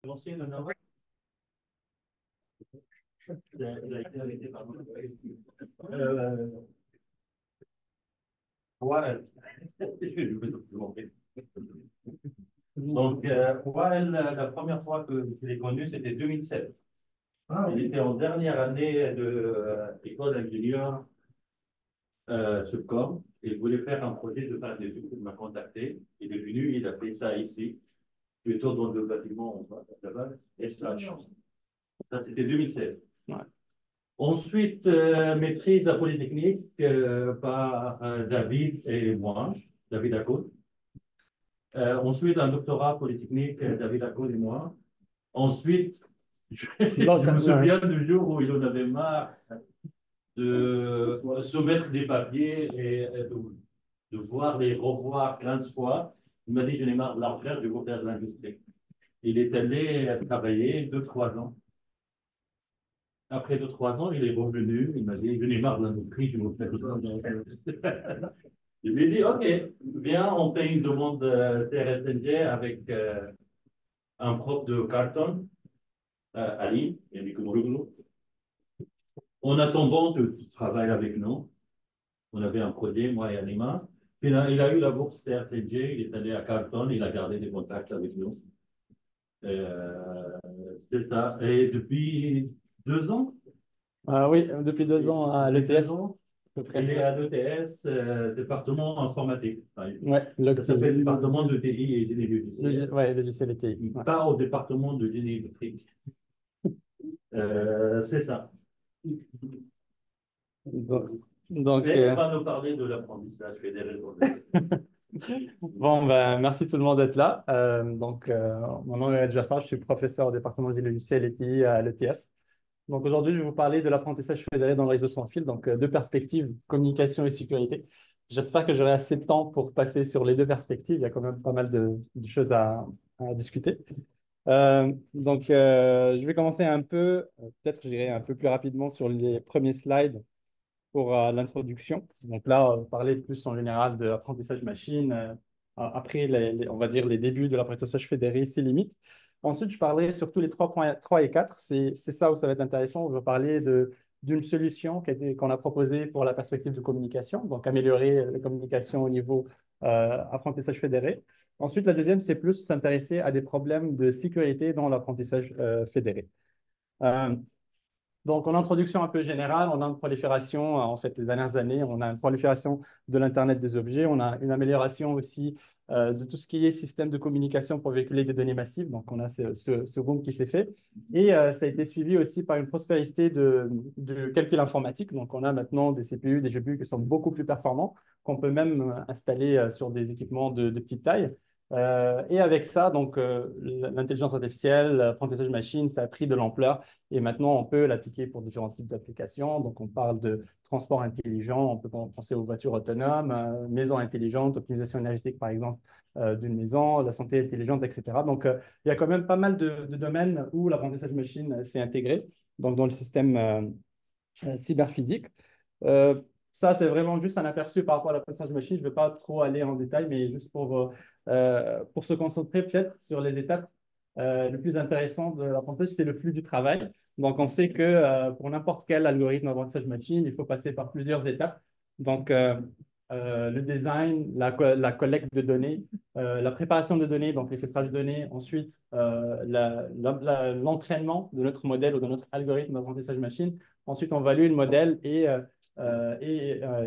L'ancien honneur. Il a été arrêté par moi. Ouais. Donc, Wael, la première fois que je l'ai connu, c'était 2007. Ah, il était en dernière année de école d'ingénieur Subcom. Et il voulait faire un projet de fin d'études. Il m'a contacté. Il est venu, il a fait ça ici, plutôt dans le bâtiment là-bas, SH. Ça, c'était 2007. Ouais. Ensuite, maîtrise la polytechnique par David et moi, David Acod. Ensuite, un doctorat polytechnique, David Acod et moi. Ensuite, je me souviens du jour où il en avait marre de soumettre des papiers et de voir les revoir 15 fois. Il m'a dit, je n'ai marre de la recherche, je veux faire de l'industrie. Il est allé travailler 2-3 ans. Après 2-3 ans, il est revenu. Il m'a dit, je n'ai marre de l'industrie, je veux faire de l'industrie. Je lui ai dit, OK, viens, on fait une demande TRSNG avec un prof de carton, Ali, Yannick Mouroglou. En attendant, tu travailles avec nous. On avait un projet, moi et Anima. Puis il a eu la bourse TRCG, il est allé à Carlton, il a gardé des contacts avec nous. C'est ça. Et depuis 2 ans? Oui, depuis 2 ans à l'ETS. Il est à l'ETS, département informatique. Ouais, ça s'appelle département de TI et génie logiciel. Oui, logiciel et TI. Ouais. Pas au département de génie électrique. C'est ça. Donc, on va nous parler de l'apprentissage fédéré. Bon, ben, merci tout le monde d'être là. Mon nom est Jafar, je suis professeur au département de logiciel et TI à l'ETS. Donc, aujourd'hui, je vais vous parler de l'apprentissage fédéré dans le réseau sans fil, donc deux perspectives, communication et sécurité. J'espère que j'aurai assez de temps pour passer sur les deux perspectives. Il y a quand même pas mal de choses à discuter. Je vais commencer un peu, peut-être j'irai un peu plus rapidement sur les premiers slides pour l'introduction. Donc là, parler plus en général de l'apprentissage machine, après, on va dire, les débuts de l'apprentissage fédéré, ses limites. Ensuite, je parlerai surtout les 3 et 4. C'est ça où ça va être intéressant. On va parler d'une solution qu'on a proposée pour la perspective de communication, donc améliorer la communication au niveau apprentissage fédéré. Ensuite, la deuxième, c'est plus s'intéresser à des problèmes de sécurité dans l'apprentissage fédéré. Donc, en introduction un peu générale, on a une prolifération, en fait, les dernières années, on a une prolifération de l'Internet des objets, on a une amélioration aussi de tout ce qui est système de communication pour véhiculer des données massives. Donc, on a ce boom qui s'est fait. Et ça a été suivi aussi par une prospérité de calcul informatique. Donc, on a maintenant des CPU, des GPU qui sont beaucoup plus performants, qu'on peut même installer sur des équipements de petite taille. Et avec ça, donc, l'intelligence artificielle, l'apprentissage machine, ça a pris de l'ampleur et maintenant on peut l'appliquer pour différents types d'applications. Donc, on parle de transport intelligent, on peut penser aux voitures autonomes, maisons intelligentes, optimisation énergétique par exemple d'une maison, la santé intelligente, etc. Donc, il y a quand même pas mal de domaines où l'apprentissage machine s'est intégré donc, dans le système cyberphysique. Ça, c'est vraiment juste un aperçu par rapport à l'apprentissage machine. Je ne vais pas trop aller en détail, mais juste pour se concentrer peut-être sur les étapes. Le plus intéressant de l'apprentissage, c'est le flux du travail. Donc, on sait que pour n'importe quel algorithme d'apprentissage machine, il faut passer par plusieurs étapes. Donc, le design, la collecte de données, la préparation de données, donc les filtrages de données, ensuite l'entraînement de notre modèle ou de notre algorithme d'apprentissage machine. Ensuite, on value le modèle et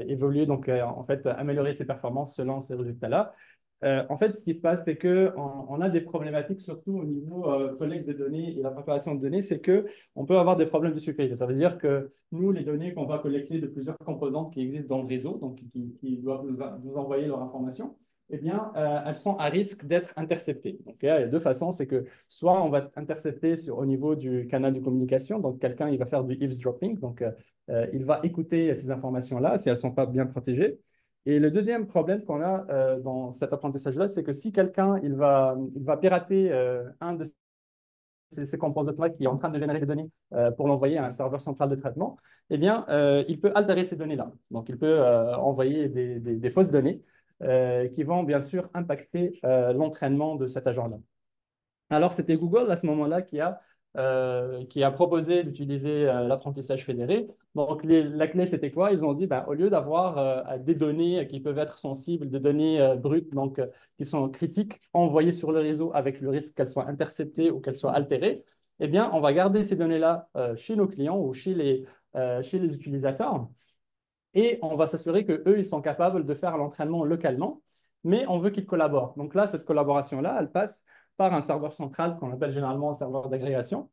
évoluer, donc en fait, améliorer ses performances selon ces résultats-là. En fait, ce qui se passe, c'est qu'on a des problématiques, surtout au niveau collecte de données et la préparation de données, c'est qu'on peut avoir des problèmes de sécurité. Ça veut dire que nous, les données qu'on va collecter de plusieurs composantes qui existent dans le réseau, donc qui doivent nous envoyer leur information, eh bien, elles sont à risque d'être interceptées. Donc, il y a deux façons, c'est que soit on va intercepter au niveau du canal de communication, donc quelqu'un il va faire du eavesdropping, donc il va écouter ces informations-là si elles ne sont pas bien protégées. Et le deuxième problème qu'on a dans cet apprentissage-là, c'est que si quelqu'un il va pirater un de ces composants-là qui est en train de générer des données pour l'envoyer à un serveur central de traitement, eh bien, il peut altérer ces données-là. Donc, il peut envoyer des fausses données qui vont bien sûr impacter l'entraînement de cet agent-là. Alors, c'était Google à ce moment-là qui a proposé d'utiliser l'apprentissage fédéré. Donc, la clé, c'était quoi? Ils ont dit, ben, au lieu d'avoir des données qui peuvent être sensibles, des données brutes, donc qui sont critiques, envoyées sur le réseau avec le risque qu'elles soient interceptées ou qu'elles soient altérées, eh bien, on va garder ces données-là chez nos clients ou chez les utilisateurs et on va s'assurer qu'eux, ils sont capables de faire l'entraînement localement, mais on veut qu'ils collaborent. Donc là, cette collaboration-là, elle passe par un serveur central qu'on appelle généralement un serveur d'agrégation,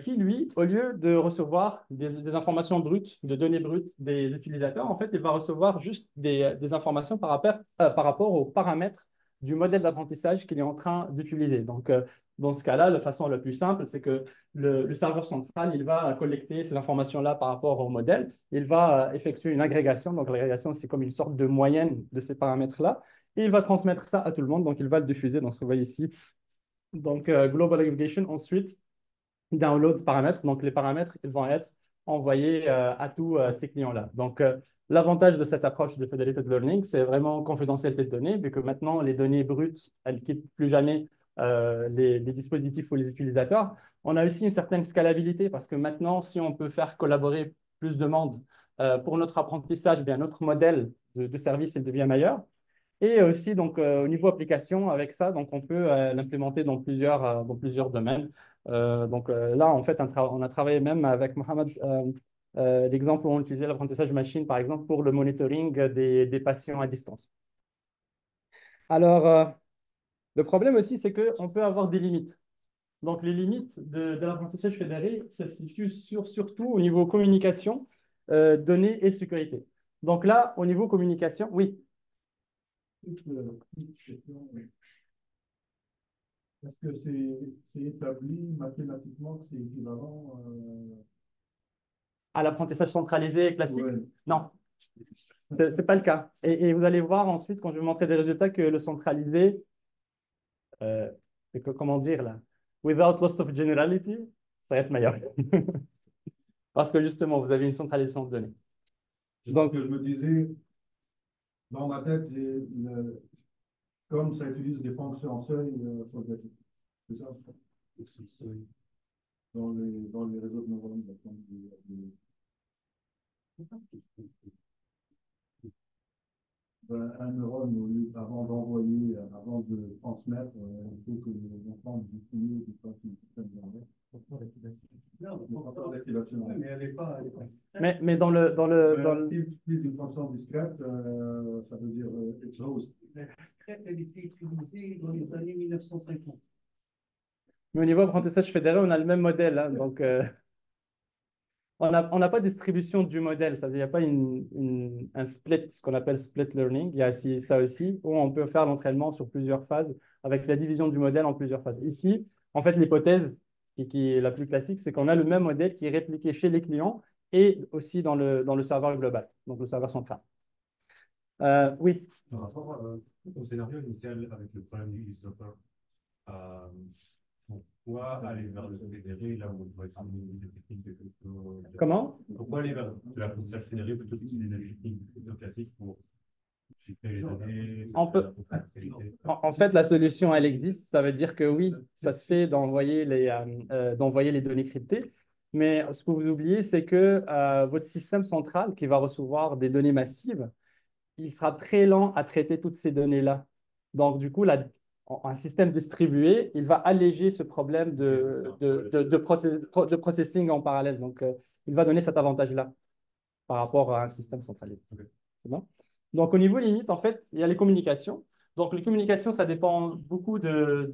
qui, lui, au lieu de recevoir des informations brutes, de données brutes des utilisateurs, en fait, il va recevoir juste des informations par rapport aux paramètres du modèle d'apprentissage qu'il est en train d'utiliser. Donc, dans ce cas-là, la façon la plus simple, c'est que le serveur central, il va collecter ces informations-là par rapport au modèle. Il va effectuer une agrégation. Donc, l'agrégation, c'est comme une sorte de moyenne de ces paramètres-là. Et il va transmettre ça à tout le monde. Donc, il va le diffuser dans ce que vous voyez ici. Donc, Global Aggregation. Ensuite, download paramètres. Donc, les paramètres, ils vont être envoyés à tous ces clients-là. Donc, l'avantage de cette approche de Federated Learning, c'est vraiment confidentialité de données, vu que maintenant, les données brutes, elles ne quittent plus jamais les dispositifs ou les utilisateurs. On a aussi une certaine scalabilité parce que maintenant, si on peut faire collaborer plus de monde pour notre apprentissage, bien, notre modèle de service, il devient meilleur. Et aussi, donc, au niveau application, avec ça, donc, on peut l'implémenter dans plusieurs domaines. Là, en fait, on a travaillé même avec Mohamed, l'exemple où on utilisait l'apprentissage machine, par exemple, pour le monitoring des patients à distance. Alors, le problème aussi, c'est qu'on peut avoir des limites. Donc, les limites de l'apprentissage fédéré, ça se situe surtout au niveau communication, données et sécurité. Donc là, au niveau communication, oui. Est-ce que c'est établi mathématiquement que c'est équivalent À l'apprentissage centralisé classique? ouais. Non, ce n'est pas le cas. Et vous allez voir ensuite, quand je vais vous montrer des résultats, que le centralisé, comment dire là, without loss of generality, ça reste meilleur. Parce que justement, vous avez une centralisation de données. Donc, je me disais, dans ma tête, comme ça utilise des fonctions seuil, c'est ça? Dans les réseaux de neurones. Un neurone, avant d'envoyer, avant de transmettre, il faut que l'enfant définisse du système nerveux. Mais elle n'est pas. Mais dans le... Si tu utilises une fonction discrète, ça veut dire expose. La discrète, elle était utilisée dans les années 1950. Mais au niveau apprentissage fédéré, on a le même modèle. Hein, donc, on n'a pas de distribution du modèle. Ça veut dire, il n'y a pas un split, ce qu'on appelle split learning. Il y a ça aussi, où on peut faire l'entraînement sur plusieurs phases, avec la division du modèle en plusieurs phases. Ici, en fait, l'hypothèse qui est la plus classique, c'est qu'on a le même modèle qui est répliqué chez les clients et aussi dans le serveur global, donc le serveur central. Oui. Par rapport au scénario initial avec le problème du usurpeur, pourquoi aller vers le fédéré là où on pourrait utiliser des techniques de crypto? Comment? Pourquoi aller vers de l'apprentissage fédéré plutôt qu'utiliser des techniques de crypto classiques pour chiffrer les données? En fait, la solution, elle existe. Ça veut dire que oui, ça se fait d'envoyer les données cryptées. Mais ce que vous oubliez, c'est que votre système central qui va recevoir des données massives, il sera très lent à traiter toutes ces données-là. Donc, du coup, un système distribué, il va alléger ce problème de processing en parallèle. Donc, il va donner cet avantage-là par rapport à un système centralisé. C'est bon? Donc, au niveau limite, en fait, il y a les communications. Donc, les communications, ça dépend beaucoup de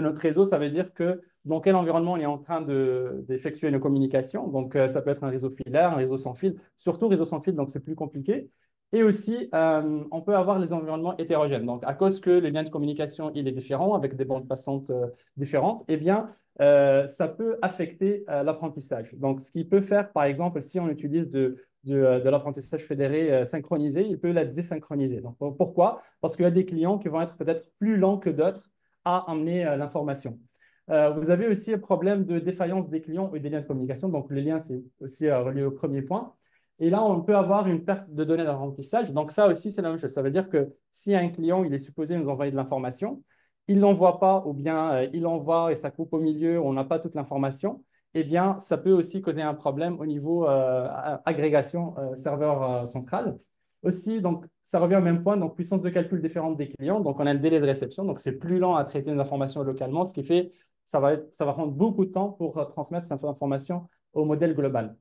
notre réseau. Ça veut dire que dans quel environnement on est en train d'effectuer nos communications. Donc, ça peut être un réseau filaire, un réseau sans fil, surtout réseau sans fil, donc c'est plus compliqué. Et aussi, on peut avoir les environnements hétérogènes. Donc, à cause que le lien de communication, il est différent, avec des bandes passantes différentes, eh bien, ça peut affecter l'apprentissage. Donc, ce qui peut faire, par exemple, si on utilise de l'apprentissage fédéré synchronisé, il peut la désynchroniser. Donc, pourquoi? Parce qu'il y a des clients qui vont être peut-être plus lents que d'autres à amener l'information. Vous avez aussi un problème de défaillance des clients et des liens de communication. Donc, les liens, c'est aussi relié au premier point. Et là, on peut avoir une perte de données d'apprentissage. Donc, ça aussi, c'est la même chose. Ça veut dire que si un client, il est supposé nous envoyer de l'information, il l'envoie pas ou bien il l'envoie et ça coupe au milieu, on n'a pas toute l'information, eh bien, ça peut aussi causer un problème au niveau agrégation serveur central. Aussi, donc, ça revient au même point, donc puissance de calcul différente des clients. Donc, on a un délai de réception, donc c'est plus lent à traiter les informations localement, ce qui fait ça va prendre beaucoup de temps pour transmettre cette information au modèle global.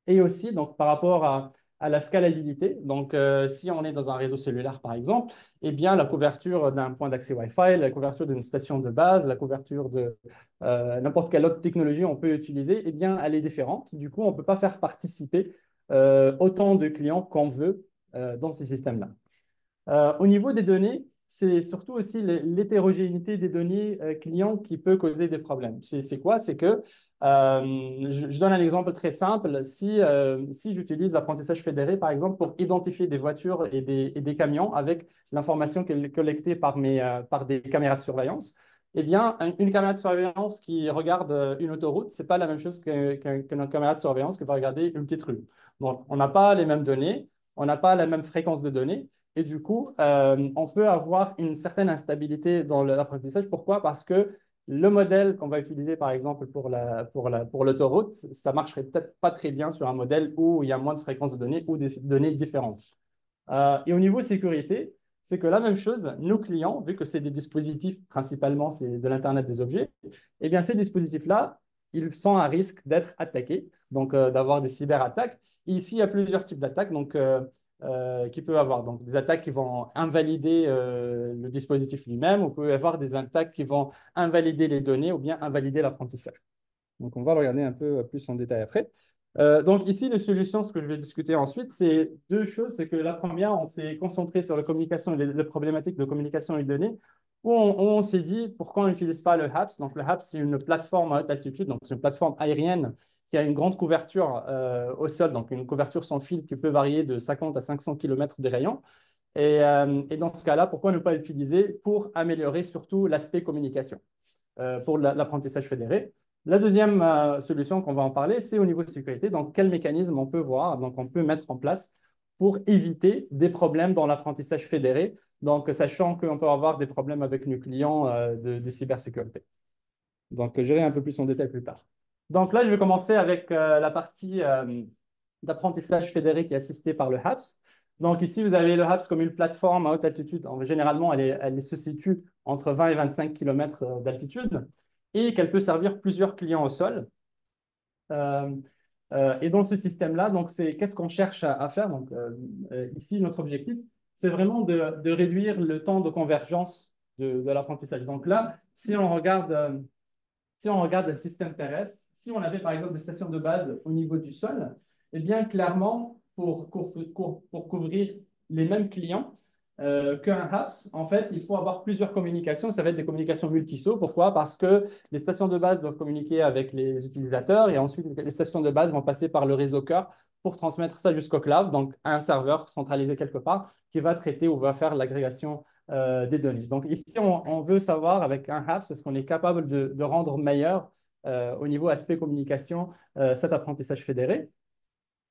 Et aussi, donc, par rapport à la scalabilité, donc si on est dans un réseau cellulaire, par exemple, eh bien, la couverture d'un point d'accès Wi-Fi, la couverture d'une station de base, la couverture de n'importe quelle autre technologie on peut utiliser, eh bien, elle est différente. Du coup, on ne peut pas faire participer autant de clients qu'on veut dans ces systèmes-là. Au niveau des données, c'est surtout aussi l'hétérogénéité des données clients qui peut causer des problèmes. C'est quoi? C'est que, je donne un exemple très simple. Si j'utilise l'apprentissage fédéré, par exemple, pour identifier des voitures et des camions avec l'information collectée par des caméras de surveillance, eh bien, une caméra de surveillance qui regarde une autoroute, ce n'est pas la même chose qu'une caméra de surveillance qui va regarder une petite rue. Donc, on n'a pas les mêmes données, on n'a pas la même fréquence de données. Et du coup, on peut avoir une certaine instabilité dans l'apprentissage. Pourquoi? Parce que le modèle qu'on va utiliser, par exemple, pour l'autoroute, ça ne marcherait peut-être pas très bien sur un modèle où il y a moins de fréquences de données ou des données différentes. Et au niveau sécurité, c'est que la même chose, nos clients, vu que c'est des dispositifs, principalement, c'est de l'Internet des objets, eh bien, ces dispositifs-là, ils sont à risque d'être attaqués, donc d'avoir des cyberattaques. Et ici, il y a plusieurs types d'attaques. Donc, qui peut avoir. Donc, des attaques qui vont invalider le dispositif lui-même, ou peut y avoir des attaques qui vont invalider les données ou bien invalider l'apprentissage. Donc, on va le regarder un peu plus en détail après. Donc, ici, les solutions, ce que je vais discuter ensuite, c'est deux choses. C'est que la première, on s'est concentré sur la communication et les problématiques de communication et de données, où on s'est dit pourquoi on n'utilise pas le HAPS. Donc, le HAPS, c'est une plateforme à haute altitude, donc c'est une plateforme aérienne qui a une grande couverture au sol, donc une couverture sans fil qui peut varier de 50 à 500 km de rayon. Et dans ce cas-là, pourquoi ne pas l'utiliser pour améliorer surtout l'aspect communication pour l'apprentissage fédéré? La deuxième solution qu'on va en parler, c'est au niveau de sécurité. Donc, quel mécanisme on peut voir, donc on peut mettre en place pour éviter des problèmes dans l'apprentissage fédéré, donc sachant qu'on peut avoir des problèmes avec nos clients de cybersécurité. Donc, j'irai un peu plus en détail plus tard. Donc là, je vais commencer avec la partie d'apprentissage fédéré qui est assistée par le HAPS. Donc ici, vous avez le HAPS comme une plateforme à haute altitude. Généralement, elle se situe entre 20 et 25 km d'altitude et qu'elle peut servir plusieurs clients au sol. Et dans ce système-là, donc qu'est-ce qu'on cherche à faire? Donc ici, notre objectif, c'est vraiment de réduire le temps de convergence de l'apprentissage. Donc là, si on regarde le système terrestre, si on avait par exemple des stations de base au niveau du sol, eh bien clairement, pour couvrir les mêmes clients qu'un HAPS, en fait, il faut avoir plusieurs communications. Ça va être des communications multi-sauts. Pourquoi? Parce que les stations de base doivent communiquer avec les utilisateurs et ensuite les stations de base vont passer par le réseau cœur pour transmettre ça jusqu'au cloud, donc à un serveur centralisé quelque part qui va traiter ou va faire l'agrégation des données. Donc ici, on veut savoir avec un HAPS, est-ce qu'on est capable de rendre meilleur au niveau aspect communication cet apprentissage fédéré.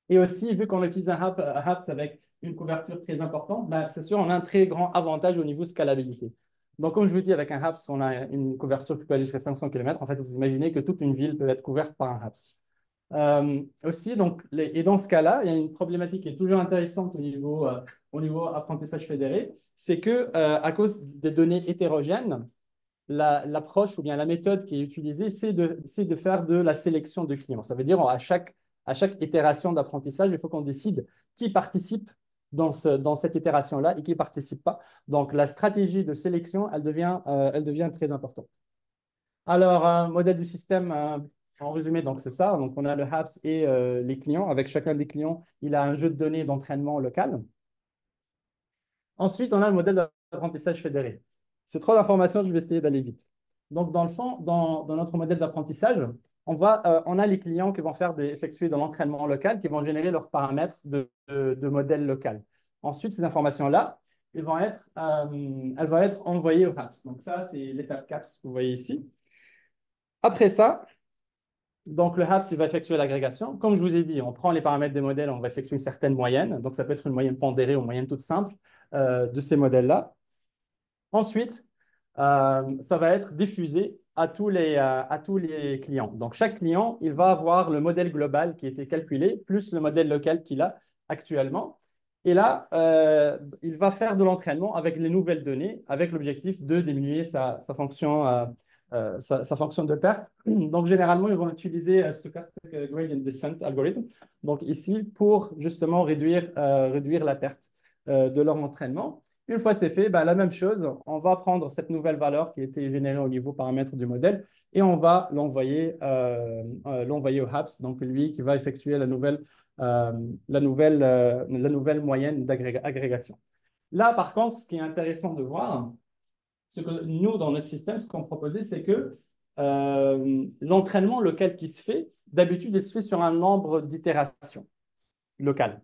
Et aussi, vu qu'on utilise un HAPS avec une couverture très importante, ben, c'est sûr, on a un très grand avantage au niveau scalabilité. Donc, comme je vous dis, avec un HAPS, on a une couverture qui peut aller jusqu'à 500 km. En fait, vous imaginez que toute une ville peut être couverte par un HAPS. Aussi, donc, et dans ce cas-là, il y a une problématique qui est toujours intéressante au niveau apprentissage fédéré, c'est que à cause des données hétérogènes, l'approche ou bien la méthode qui est utilisée, c'est de faire de la sélection de clients. Ça veut dire à chaque itération d'apprentissage, il faut qu'on décide qui participe dans cette itération-là et qui ne participe pas. Donc, la stratégie de sélection, elle devient très importante. Alors, modèle du système, en résumé, donc c'est ça. Donc, on a le HAPS et les clients. Avec chacun des clients, il a un jeu de données d'entraînement local. Ensuite, on a le modèle d'apprentissage fédéré. C'est trop d'informations, je vais essayer d'aller vite. Donc, dans le fond, dans notre modèle d'apprentissage, on a les clients qui vont effectuer de l'entraînement local, qui vont générer leurs paramètres de modèle local. Ensuite, ces informations-là, elles vont être envoyées au HAPS. Donc, ça, c'est l'étape 4, ce que vous voyez ici. Après ça, donc le HAPS, il va effectuer l'agrégation. Comme je vous ai dit, on prend les paramètres des modèles, on va effectuer une certaine moyenne. Donc, ça peut être une moyenne pondérée ou une moyenne toute simple de ces modèles-là. Ensuite, ça va être diffusé à tous les clients. Donc, chaque client, il va avoir le modèle global qui a été calculé, plus le modèle local qu'il a actuellement. Et là, il va faire de l'entraînement avec les nouvelles données, avec l'objectif de diminuer sa fonction de perte. Donc, généralement, ils vont utiliser Stochastic Gradient Descent Algorithm. Donc, ici, pour justement réduire la perte de leur entraînement. Une fois c'est fait, ben, la même chose, on va prendre cette nouvelle valeur qui a été générée au niveau paramètre du modèle et on va l'envoyer au HAPS, donc lui qui va effectuer la nouvelle moyenne d'agrégation. Là, par contre, ce qui est intéressant de voir, c'est que nous, dans notre système, ce qu'on proposait, c'est que l'entraînement local qui se fait, d'habitude, il se fait sur un nombre d'itérations locales.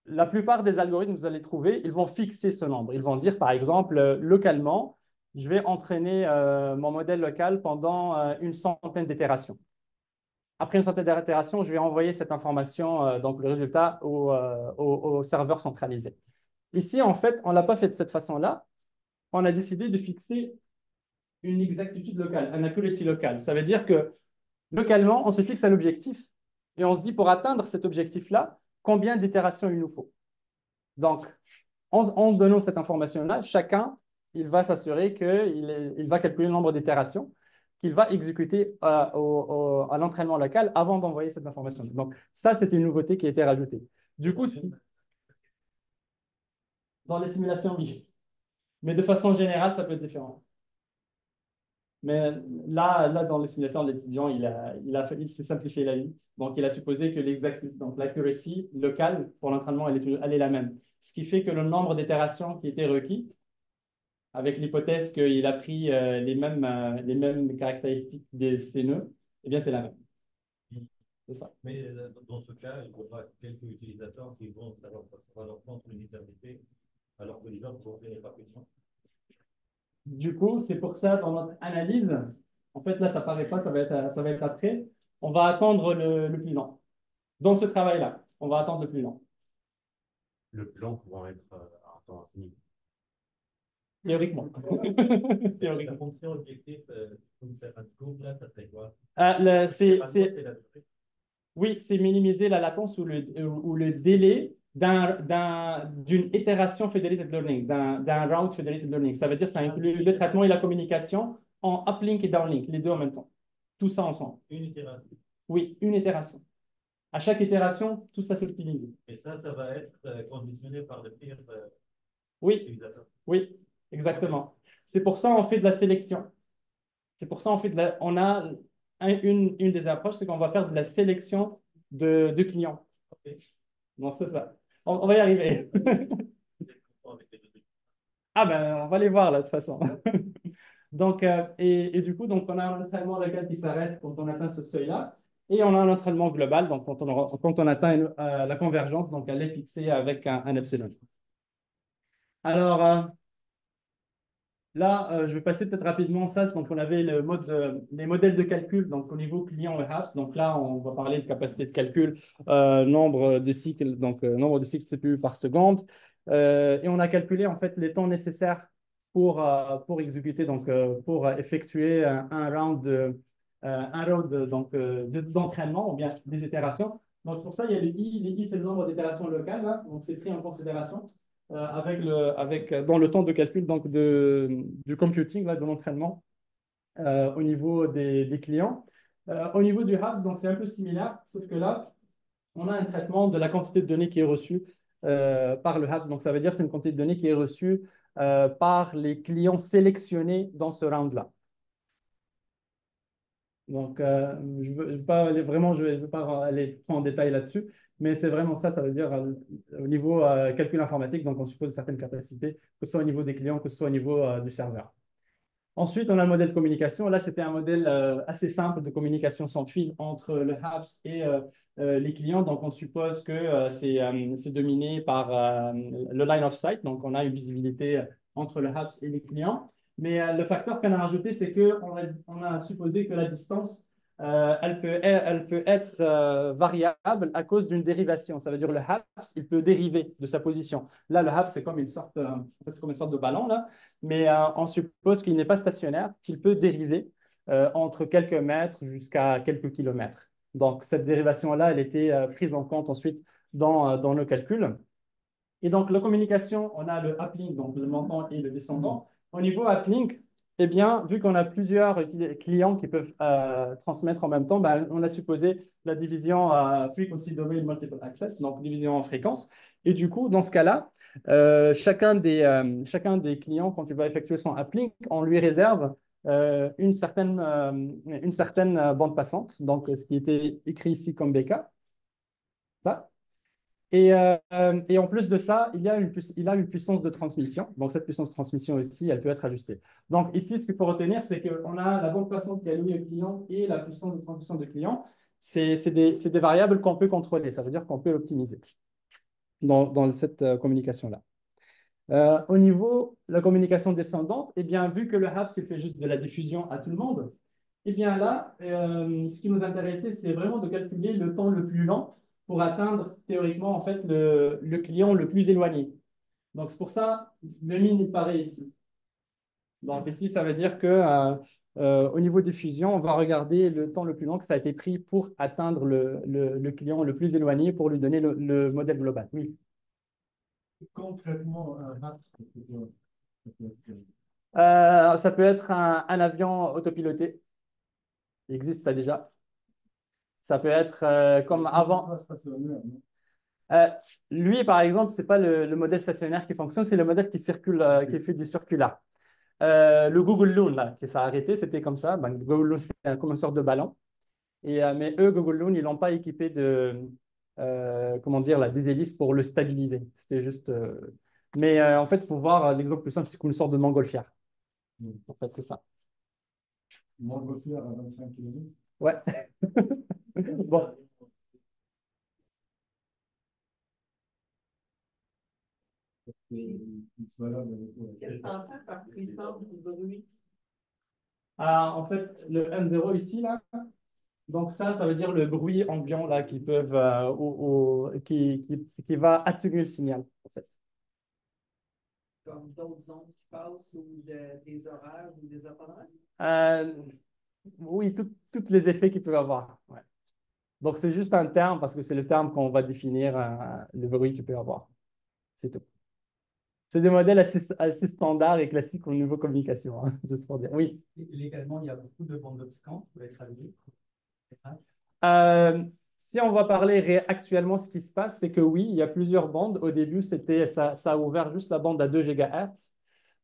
La plupart des algorithmes que vous allez trouver, ils vont fixer ce nombre. Ils vont dire, par exemple, localement, je vais entraîner mon modèle local pendant une centaine d'itérations. Après une centaine d'itérations, je vais envoyer cette information, donc le résultat, au serveur centralisé. Ici, en fait, on ne l'a pas fait de cette façon-là. On a décidé de fixer une exactitude locale, un accuracy local. Ça veut dire que localement, on se fixe un objectif et on se dit, pour atteindre cet objectif-là, combien d'itérations il nous faut. Donc, en donnant cette information-là, chacun, il va s'assurer qu'il va calculer le nombre d'itérations qu'il va exécuter à l'entraînement local avant d'envoyer cette information. Donc, ça, c'est une nouveauté qui a été rajoutée. Du coup, dans les simulations, oui. Mais de façon générale, ça peut être différent. Mais là dans les simulations, l'étudiant, il s'est simplifié la vie. Donc, il a supposé que l'exactitude, donc l'accuracy locale pour l'entraînement, elle est la même. Ce qui fait que le nombre d'itérations qui était requis, avec l'hypothèse qu'il a pris les mêmes caractéristiques des nœuds, eh bien, c'est la même. C'est ça. Mais dans ce cas, il y aura quelques utilisateurs qui vont leur prendre une éternité, alors que les autres vont faire rapidement. Du coup, c'est pour ça, dans notre analyse, en fait, là, ça ne paraît pas, ça va être après, on va attendre le plus lent. Dans ce travail-là, on va attendre le plus lent. Le plan pouvant être en temps infini. Théoriquement. La fonction objectif, comme faire un scope, là, ça serait quoi? Oui, c'est minimiser la latence ou le délai d'une itération federated learning, d'un route federated learning. Ça veut dire que ça inclut le traitement et la communication en uplink et downlink, les deux en même temps. Tout ça ensemble. Une itération. Oui, une itération. À chaque itération, tout ça s'optimise. Et ça va être conditionné par le pire utilisateur. Oui, exactement. C'est pour ça qu'on fait de la sélection. C'est pour ça on a une des approches, c'est qu'on va faire de la sélection de clients. Okay. Donc, c'est ça. On va y arriver. Ah ben, on va les voir là, de toute façon. Donc, et du coup, donc, on a un entraînement local qui s'arrête quand on atteint ce seuil-là. Et on a un entraînement global, donc quand on atteint la convergence, donc elle est fixée avec un epsilon. Alors, là, je vais passer peut-être rapidement ça. Donc, on avait les modèles de calcul donc, au niveau client et HAPS. Donc là, on va parler de capacité de calcul, nombre de cycles, donc nombre de cycles CPU par seconde. Et on a calculé en fait les temps nécessaires pour exécuter, donc pour effectuer un round d'entraînement ou bien des itérations. Donc, c'est pour ça il y a le I. Le I, c'est le nombre d'itérations locales. Là. Donc, c'est pris en considération. Dans le temps de calcul donc du computing, là, de l'entraînement au niveau des clients. Au niveau du HAPS, donc c'est un peu similaire, sauf que là, on a un traitement de la quantité de données qui est reçue par le HAPS. Donc, ça veut dire que c'est une quantité de données qui est reçue par les clients sélectionnés dans ce round-là. Donc, je veux pas aller vraiment, je veux pas aller en détail là-dessus, mais c'est vraiment ça, ça veut dire au niveau calcul informatique, donc on suppose certaines capacités, que ce soit au niveau des clients, que ce soit au niveau du serveur. Ensuite, on a le modèle de communication. Là, c'était un modèle assez simple de communication sans fil entre le HAPS et les clients. Donc, on suppose que c'est dominé par le line of sight. Donc, on a une visibilité entre le HAPS et les clients. Mais le facteur qu'on a rajouté, c'est qu'on a supposé que la distance elle peut être variable à cause d'une dérivation. Ça veut dire le HAPS, il peut dériver de sa position. Là, le HAPS, c'est comme en fait, c'est comme une sorte de ballon, là, mais on suppose qu'il n'est pas stationnaire, qu'il peut dériver entre quelques mètres jusqu'à quelques kilomètres. Donc, cette dérivation-là, elle était prise en compte ensuite dans nos calculs. Et donc, la communication, on a le uplink, donc le montant et le descendant. Au niveau uplink, eh bien, vu qu'on a plusieurs clients qui peuvent transmettre en même temps, ben, on a supposé la division Frequency Domain Multiple Access, donc division en fréquence. Et du coup, dans ce cas-là, chacun des clients, quand il va effectuer son uplink, on lui réserve une certaine bande passante, donc ce qui était écrit ici comme BK. Ça. Et en plus de ça, il a une puissance de transmission. Donc, cette puissance de transmission aussi, elle peut être ajustée. Donc, ici, ce qu'il faut retenir, c'est qu'on a la bande passante qui est allouée au client et la puissance de transmission du client. C'est des variables qu'on peut contrôler. Ça veut dire qu'on peut optimiser dans cette communication-là. Au niveau de la communication descendante, eh bien, vu que le HAPS, il fait juste de la diffusion à tout le monde, eh bien là, ce qui nous intéressait, c'est vraiment de calculer le temps le plus lent pour atteindre théoriquement en fait le client le plus éloigné. Donc c'est pour ça le min il paraît ici. Donc ici, ça veut dire que au niveau diffusion, on va regarder le temps le plus long que ça a été pris pour atteindre le client le plus éloigné pour lui donner le modèle global. Oui. Concrètement, un HAPS, Ça peut être un avion autopiloté. Il existe ça déjà. Ça peut être comme avant. Euh, Lui, par exemple, ce n'est pas le modèle stationnaire qui fonctionne, c'est le modèle qui circule, qui fait du circular. Le Google Loon, là, qui s'est arrêté, c'était comme ça. Ben, Google Loon, c'était comme une sorte de ballon. Mais eux, Google Loon, ils ne l'ont pas équipé de, comment dire, là, des hélices pour le stabiliser. C'était juste. Mais en fait, il faut voir l'exemple plus simple, c'est comme une sorte de montgolfière. En fait, c'est ça. Montgolfière à 25 km. Ouais. Bon. Qu'est-ce que tu entends par puissance du bruit? En fait, le M0 ici, là, donc ça veut dire le bruit ambiant là, qui peuvent, qui va atténuer le signal, en fait. Comme d'autres ondes qui passent ou des horaires ou des appareils? Oui, tous les effets qu'il peut avoir. Ouais. Donc, c'est juste un terme parce que c'est le terme qu'on va définir le bruit qu'il peut avoir. C'est tout. C'est des modèles assez standards et classiques au niveau communication, hein, juste pour dire. Oui. Légalement, il y a beaucoup de bandes de fréquences qui peuvent être allouées. Si on va parler actuellement, ce qui se passe, c'est que oui, il y a plusieurs bandes. Au début, ça a ouvert juste la bande à 2 GHz.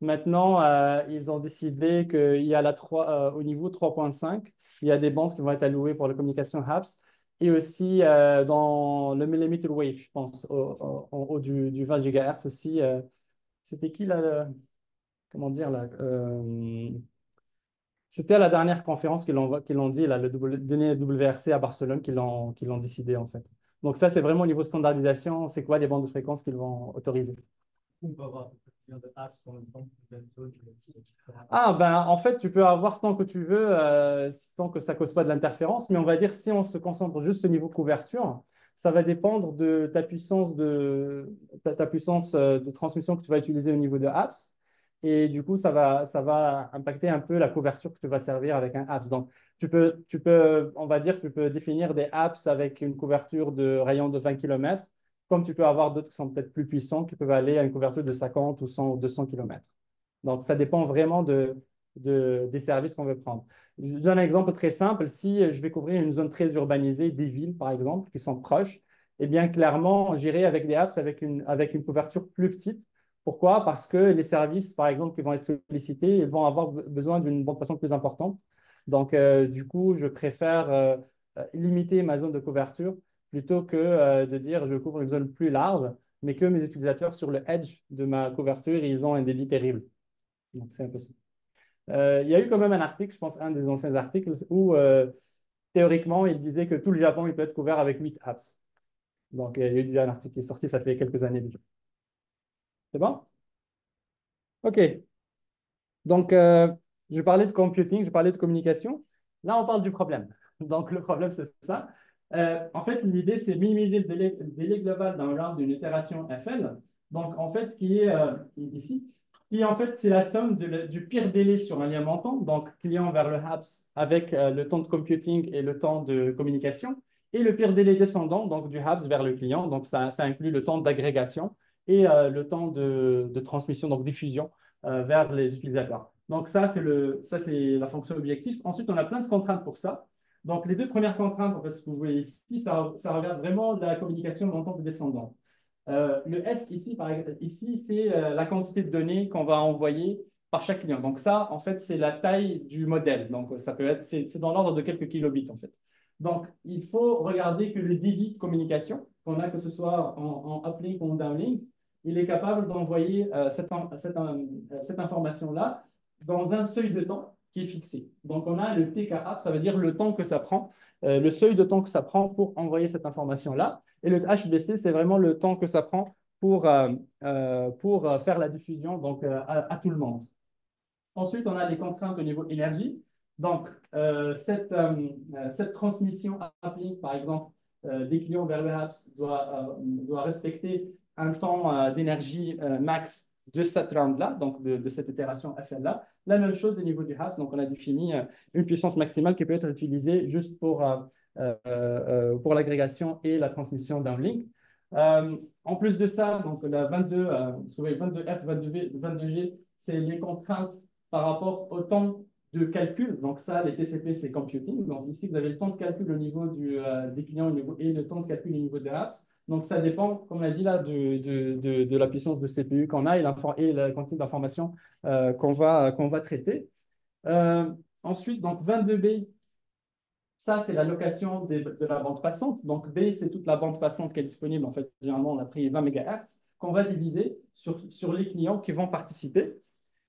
Maintenant, ils ont décidé qu'il y a au niveau 3.5, il y a des bandes qui vont être allouées pour la communication HAPS et aussi dans le millimeter wave, je pense, en haut du 20 GHz aussi. C'était qui là comment dire là C'était à la dernière conférence qu'ils l'ont dit, là, le donné WRC à Barcelone, qu'ils l'ont décidé en fait. Donc ça, c'est vraiment au niveau standardisation, c'est quoi les bandes de fréquences qu'ils vont autoriser. On peut avoir de apps en même temps. Ah, ben en fait, tu peux avoir tant que tu veux, tant que ça ne cause pas de l'interférence, mais on va dire si on se concentre juste au niveau couverture, ça va dépendre de ta puissance ta puissance de transmission que tu vas utiliser au niveau de apps. Et du coup, ça va impacter un peu la couverture que tu vas servir avec un apps. Donc, on va dire, tu peux définir des apps avec une couverture de rayon de 20 km, comme tu peux avoir d'autres qui sont peut-être plus puissants, qui peuvent aller à une couverture de 50 ou 100 ou 200 km. Donc, ça dépend vraiment des services qu'on veut prendre. Je donne un exemple très simple. Si je vais couvrir une zone très urbanisée, des villes, par exemple, qui sont proches, eh bien, clairement, j'irai avec des apps avec une couverture plus petite. Pourquoi? Parce que les services, par exemple, qui vont être sollicités, ils vont avoir besoin d'une bande passante plus importante. Donc, du coup, je préfère limiter ma zone de couverture plutôt que de dire je couvre une zone plus large, mais que mes utilisateurs sur le edge de ma couverture, ils ont un débit terrible. Donc, c'est impossible. Il y a eu quand même un article, je pense, un des anciens articles, où théoriquement, il disait que tout le Japon il peut être couvert avec 8 apps. Donc, il y a eu déjà un article qui est sorti, ça fait quelques années déjà. C'est bon? OK. Donc, je parlais de computing, je parlais de communication. Là, on parle du problème. Donc, le problème, c'est ça. En fait, l'idée, c'est minimiser le délai global dans l'ordre d'une itération FL. Donc, en fait, qui est ici, qui en fait, c'est la somme du pire délai sur un lien montant, donc client vers le HAPS avec le temps de computing et le temps de communication, et le pire délai descendant, donc du HAPS vers le client. Donc, ça inclut le temps d'agrégation et le temps de transmission, donc diffusion vers les utilisateurs. Donc, ça, c'est la fonction objectif. Ensuite, on a plein de contraintes pour ça. Donc, les deux premières contraintes, en fait, ce que vous voyez ici, ça regarde vraiment la communication montante et descendante. Le S ici, par exemple, ici, c'est la quantité de données qu'on va envoyer par chaque client. Donc, ça, en fait, c'est la taille du modèle. Donc, ça peut être, c'est dans l'ordre de quelques kilobits, en fait. Donc, il faut regarder que le débit de communication qu'on a, que ce soit en uplink ou en downlink, il est capable d'envoyer cette information-là dans un seuil de temps qui est fixé. Donc, on a le TKA, ça veut dire le temps que ça prend, le seuil de temps que ça prend pour envoyer cette information-là. Et le HBC, c'est vraiment le temps que ça prend pour faire la diffusion donc, à tout le monde. Ensuite, on a les contraintes au niveau énergie. Donc, cette transmission uplink, par exemple, des clients vers le HAPS doit respecter un temps d'énergie max de cette round-là, donc de cette itération FL-là. La même chose au niveau du HAPS. Donc, on a défini une puissance maximale qui peut être utilisée juste pour l'agrégation et la transmission d'un link. En plus de ça, donc la 22F, 22V, 22G, c'est les contraintes par rapport au temps de calcul. Donc ça, les TCP, c'est computing. Donc ici, vous avez le temps de calcul au niveau des clients et le temps de calcul au niveau des apps. Donc ça dépend, comme on a dit là, de la puissance de CPU qu'on a et la quantité d'informations qu'on va traiter. Ensuite, donc 22B, ça, c'est l'allocation de la bande passante. Donc, B, c'est toute la bande passante qui est disponible. En fait, généralement, on a pris 20 MHz qu'on va diviser sur les clients qui vont participer.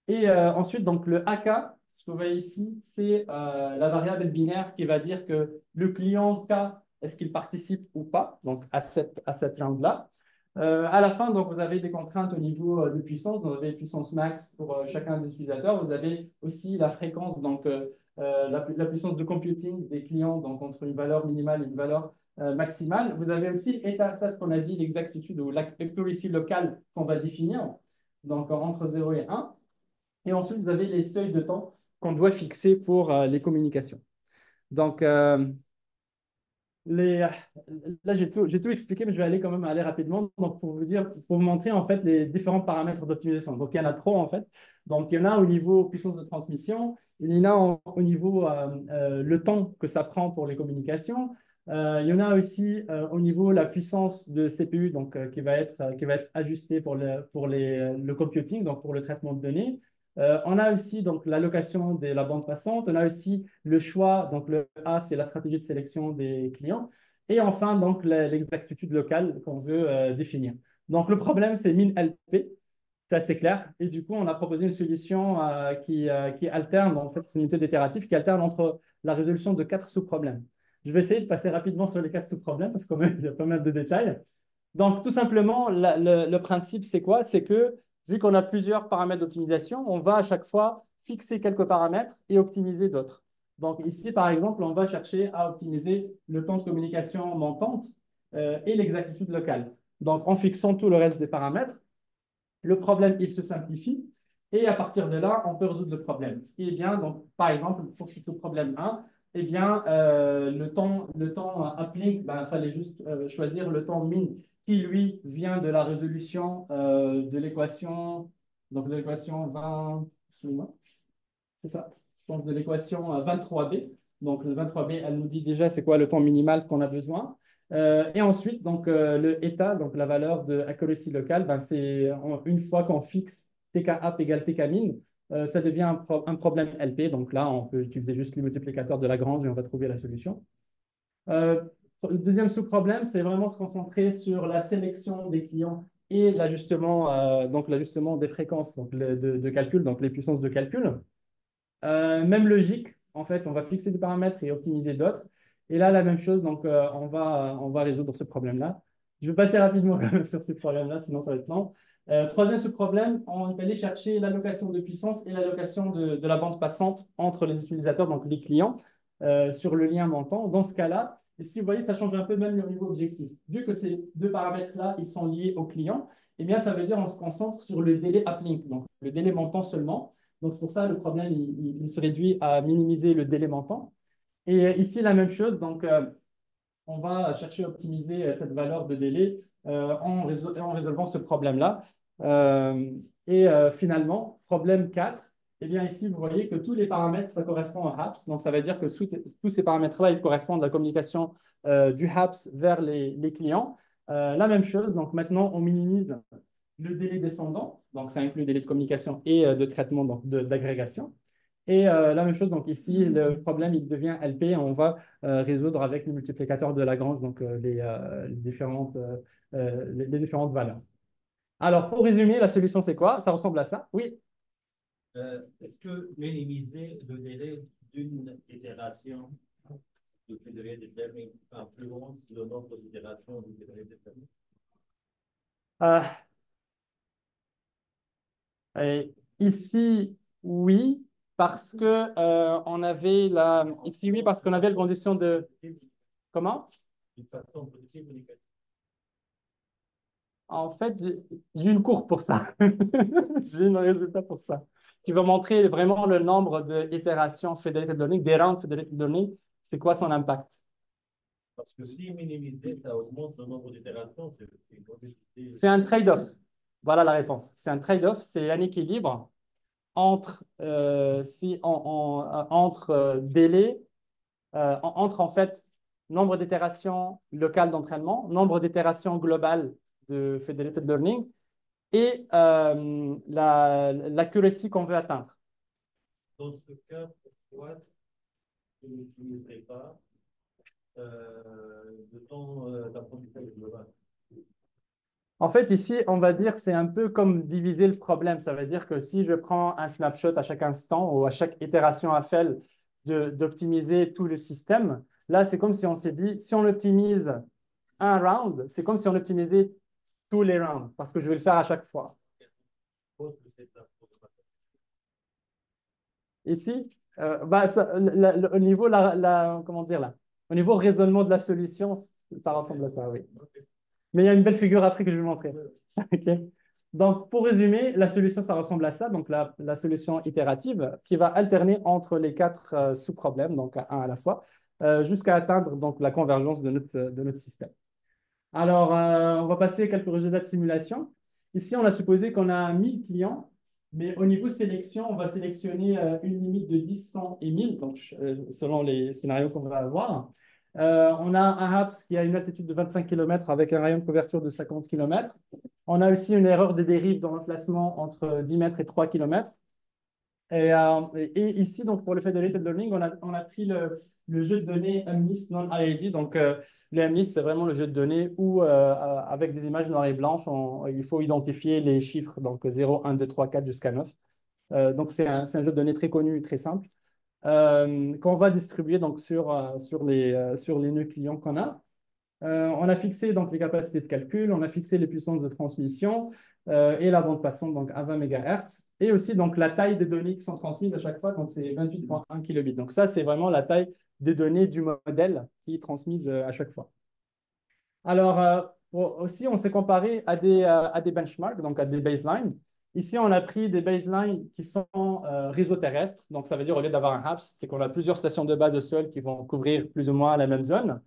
Et ensuite, donc, le AK, ce que vous voyez ici, c'est la variable binaire qui va dire que le client K, est-ce qu'il participe ou pas, donc à cette round-là. À la fin, donc, vous avez des contraintes au niveau de puissance. Vous avez puissance max pour chacun des utilisateurs. Vous avez aussi la fréquence, donc la puissance de computing des clients, donc entre une valeur minimale et une valeur maximale. Vous avez aussi l'état, ça, ce qu'on a dit, l'exactitude ou l'accuracy locale qu'on va définir, donc entre 0 et 1. Et ensuite, vous avez les seuils de temps qu'on doit fixer pour les communications. Donc, là, j'ai tout expliqué, mais je vais aller rapidement. Donc, pour vous montrer en fait les différents paramètres d'optimisation. Donc, il y en a trop en fait. Donc, il y en a au niveau puissance de transmission, il y en a au niveau le temps que ça prend pour les communications. Il y en a aussi au niveau la puissance de CPU, donc qui va être ajustée pour le computing, donc pour le traitement de données. On a aussi donc l'allocation de la bande passante. On a aussi le choix. Donc le A, c'est la stratégie de sélection des clients. Et enfin, donc l'exactitude locale qu'on veut définir. Donc le problème, c'est min-LP. C'est assez clair. Et du coup, on a proposé une solution qui alterne, en fait, c'est une unité d'itératif qui alterne entre la résolution de 4 sous-problèmes. Je vais essayer de passer rapidement sur les 4 sous-problèmes parce qu'il y a pas mal de détails. Donc, tout simplement, le principe, c'est quoi? C'est que vu qu'on a plusieurs paramètres d'optimisation, on va à chaque fois fixer quelques paramètres et optimiser d'autres. Donc ici, par exemple, on va chercher à optimiser le temps de communication montante et l'exactitude locale. Donc en fixant tout le reste des paramètres, le problème, il se simplifie et à partir de là, on peut résoudre le problème. Ce qui est bien, donc par exemple, pour ce problème 1, eh bien, le temps uplink, il fallait juste choisir le temps min qui, lui, vient de la résolution de l'équation, donc de l'équation 20, c'est ça, je pense de l'équation 23b. Donc, le 23b, elle nous dit déjà c'est quoi le temps minimal qu'on a besoin. Et ensuite, donc, le état, donc la valeur de accuracy locale, c'est une fois qu'on fixe TK-up égale TK-min, ça devient un problème LP. Donc là, on peut utiliser juste le multiplicateur de Lagrange et on va trouver la solution. Le deuxième sous-problème, c'est vraiment se concentrer sur la sélection des clients et l'ajustement des fréquences donc de calcul, donc les puissances de calcul. Même logique, en fait, on va fixer des paramètres et optimiser d'autres. Et là, la même chose, donc on va résoudre ce problème-là. Je vais passer rapidement quand même sur ce problème-là, sinon ça va être long. Troisième sous-problème, on est allé chercher l'allocation de puissance et l'allocation de la bande passante entre les utilisateurs, donc les clients. sur le lien montant. Dans ce cas-là, ici, vous voyez, ça change un peu même le niveau objectif. Vu que ces deux paramètres-là, ils sont liés au client, eh bien, ça veut dire qu'on se concentre sur le délai uplink, donc le délai montant seulement. Donc, c'est pour ça que le problème, il se réduit à minimiser le délai montant. Et ici, la même chose. Donc, on va chercher à optimiser cette valeur de délai en résolvant ce problème-là. Finalement, problème 4, eh bien ici, vous voyez que tous les paramètres, ça correspond au HAPS. Donc, ça veut dire que tous ces paramètres-là, ils correspondent à la communication du HAPS vers les clients. La même chose, donc maintenant, on minimise le délai descendant. Donc, ça inclut le délai de communication et de traitement, donc d'agrégation. Et la même chose, donc ici, le problème, il devient LP. On va résoudre avec le multiplicateur de Lagrange, donc les différentes valeurs. Alors, pour résumer, la solution, c'est quoi? Ça ressemble à ça. Oui. Est-ce que minimiser le délai d'une itération de fédéré détermine influence le nombre d'itérations du fédéré détermine? Ici, oui, parce que on avait la. Ici, oui, parce qu'on avait la condition de. Comment? D'une façon positive ou négative? En fait, j'ai une courbe pour ça. J'ai un résultat pour ça. Qui va montrer vraiment le nombre d'itérations federated learning, des rounds federated learning, c'est quoi son impact. Parce que si minimiser, ça augmente le nombre d'itérations, c'est un trade-off. Voilà la réponse. C'est un trade-off, c'est un équilibre entre, entre délai, entre en fait nombre d'itérations locales d'entraînement, nombre d'itérations globales de federated learning et l'accuracy qu'on veut atteindre. Dans ce cas, pourquoi tu n'utiliserais pas de temps d'apprentissage global? En fait, ici, on va dire c'est un peu comme diviser le problème. Ça veut dire que si je prends un snapshot à chaque instant ou à chaque itération à faire d'optimiser tout le système, là, c'est comme si on s'est dit, si on optimise un round, c'est comme si on optimisait tous les rounds, parce que je vais le faire à chaque fois. Ici, au niveau, comment dire là, au niveau raisonnement de la solution, ça ressemble à ça, oui. Mais il y a une belle figure après que je vais vous montrer. Okay. Donc, pour résumer, la solution, ça ressemble à ça. Donc, la solution itérative qui va alterner entre les quatre sous-problèmes, donc un à la fois, jusqu'à atteindre donc, la convergence de notre système. Alors, on va passer à quelques résultats de simulation. Ici, on a supposé qu'on a 1000 clients, mais au niveau sélection, on va sélectionner une limite de 10, 100 et 1000, donc, selon les scénarios qu'on va avoir. On a un HAPS qui a une altitude de 25 km avec un rayon de couverture de 50 km. On a aussi une erreur de dérive dans l'emplacement entre 10 mètres et 3 km. Et ici, donc, pour le federated learning, on a pris le jeu de données MNIST non-IID. Donc, le MNIST, c'est vraiment le jeu de données où, avec des images noires et blanches, il faut identifier les chiffres, donc 0, 1, 2, 3, 4 jusqu'à 9. Donc, c'est un jeu de données très connu, très simple, qu'on va distribuer donc, sur les nœuds clients qu'on a. On a fixé donc, les capacités de calcul, on a fixé les puissances de transmission et la bande passante donc, à 20 MHz. Et aussi donc, la taille des données qui sont transmises à chaque fois, donc c'est 28,1 kilobits. Donc ça, c'est vraiment la taille des données du modèle qui est transmise à chaque fois. Alors, aussi, on s'est comparé à des benchmarks, donc à des baselines. Ici, on a pris des baselines qui sont réseau terrestre. Donc, ça veut dire, au lieu d'avoir un HAPS, c'est qu'on a plusieurs stations de base de sol qui vont couvrir plus ou moins la même zone.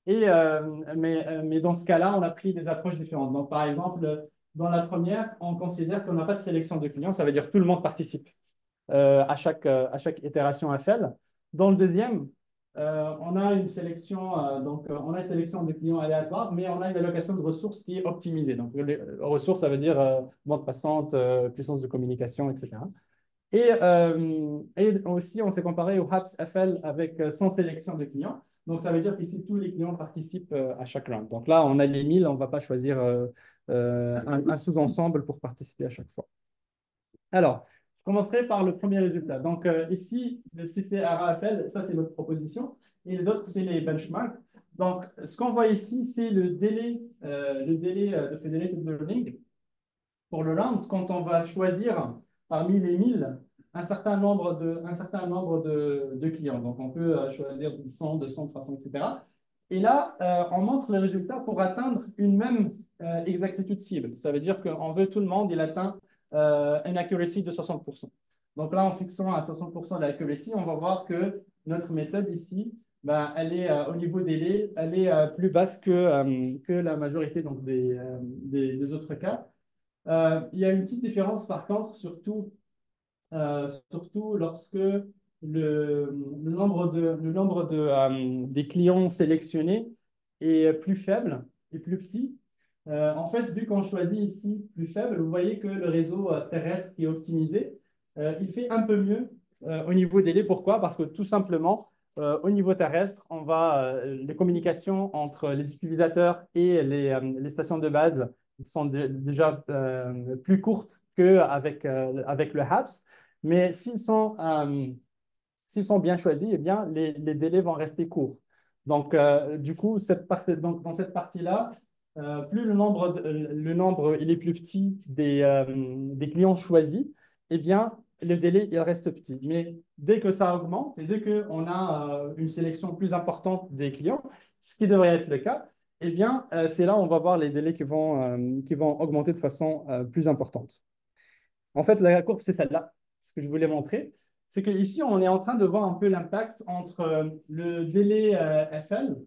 Mais dans ce cas-là, on a pris des approches différentes. Donc, par exemple, dans la première, on considère qu'on n'a pas de sélection de clients. Ça veut dire que tout le monde participe à chaque itération FL. Dans le deuxième, on a une sélection, on a une sélection de clients aléatoires, mais on a une allocation de ressources qui est optimisée. Donc, les ressources, ça veut dire bande passante, puissance de communication, etc. Et aussi, on s'est comparé au HAPS FL avec sans sélection de clients. Donc, ça veut dire qu'ici, tous les clients participent à chaque round. Donc là, on a les 1000, on ne va pas choisir un sous-ensemble pour participer à chaque fois. Alors, je commencerai par le premier résultat. Donc, ici, le CCRAFL, ça, c'est notre proposition. Et les autres, c'est les benchmarks. Donc, ce qu'on voit ici, c'est le délai de federated learning pour le round quand on va choisir parmi les 1000 un certain nombre de clients. Donc, on peut choisir 100, 200, 300, etc. Et là, on montre les résultats pour atteindre une même exactitude cible. Ça veut dire qu'on veut tout le monde, il atteint une accuracy de 60%. Donc là, en fixant à 60% de l'accuracy, on va voir que notre méthode ici, ben, elle est au niveau délai, elle est plus basse que la majorité donc, des autres cas. Il y a une petite différence par contre, surtout lorsque le nombre des clients sélectionnés est plus faible et plus petit. En fait, vu qu'on choisit ici plus faible, vous voyez que le réseau terrestre qui est optimisé, il fait un peu mieux au niveau délai. Pourquoi? Parce que tout simplement, au niveau terrestre, les communications entre les utilisateurs et les stations de base sont déjà plus courtes qu'avec avec le HAPS. Mais s'ils sont bien choisis, eh bien, les délais vont rester courts. Donc, du coup, dans cette partie-là, plus le nombre il est plus petit des clients choisis, eh bien, le délai il reste petit. Mais dès que ça augmente et dès qu'on a une sélection plus importante des clients, ce qui devrait être le cas, eh bien, c'est là où on va voir les délais qui vont augmenter de façon plus importante. En fait, la courbe, c'est celle-là. Ce que je voulais montrer, c'est qu'ici, on est en train de voir un peu l'impact entre le délai FL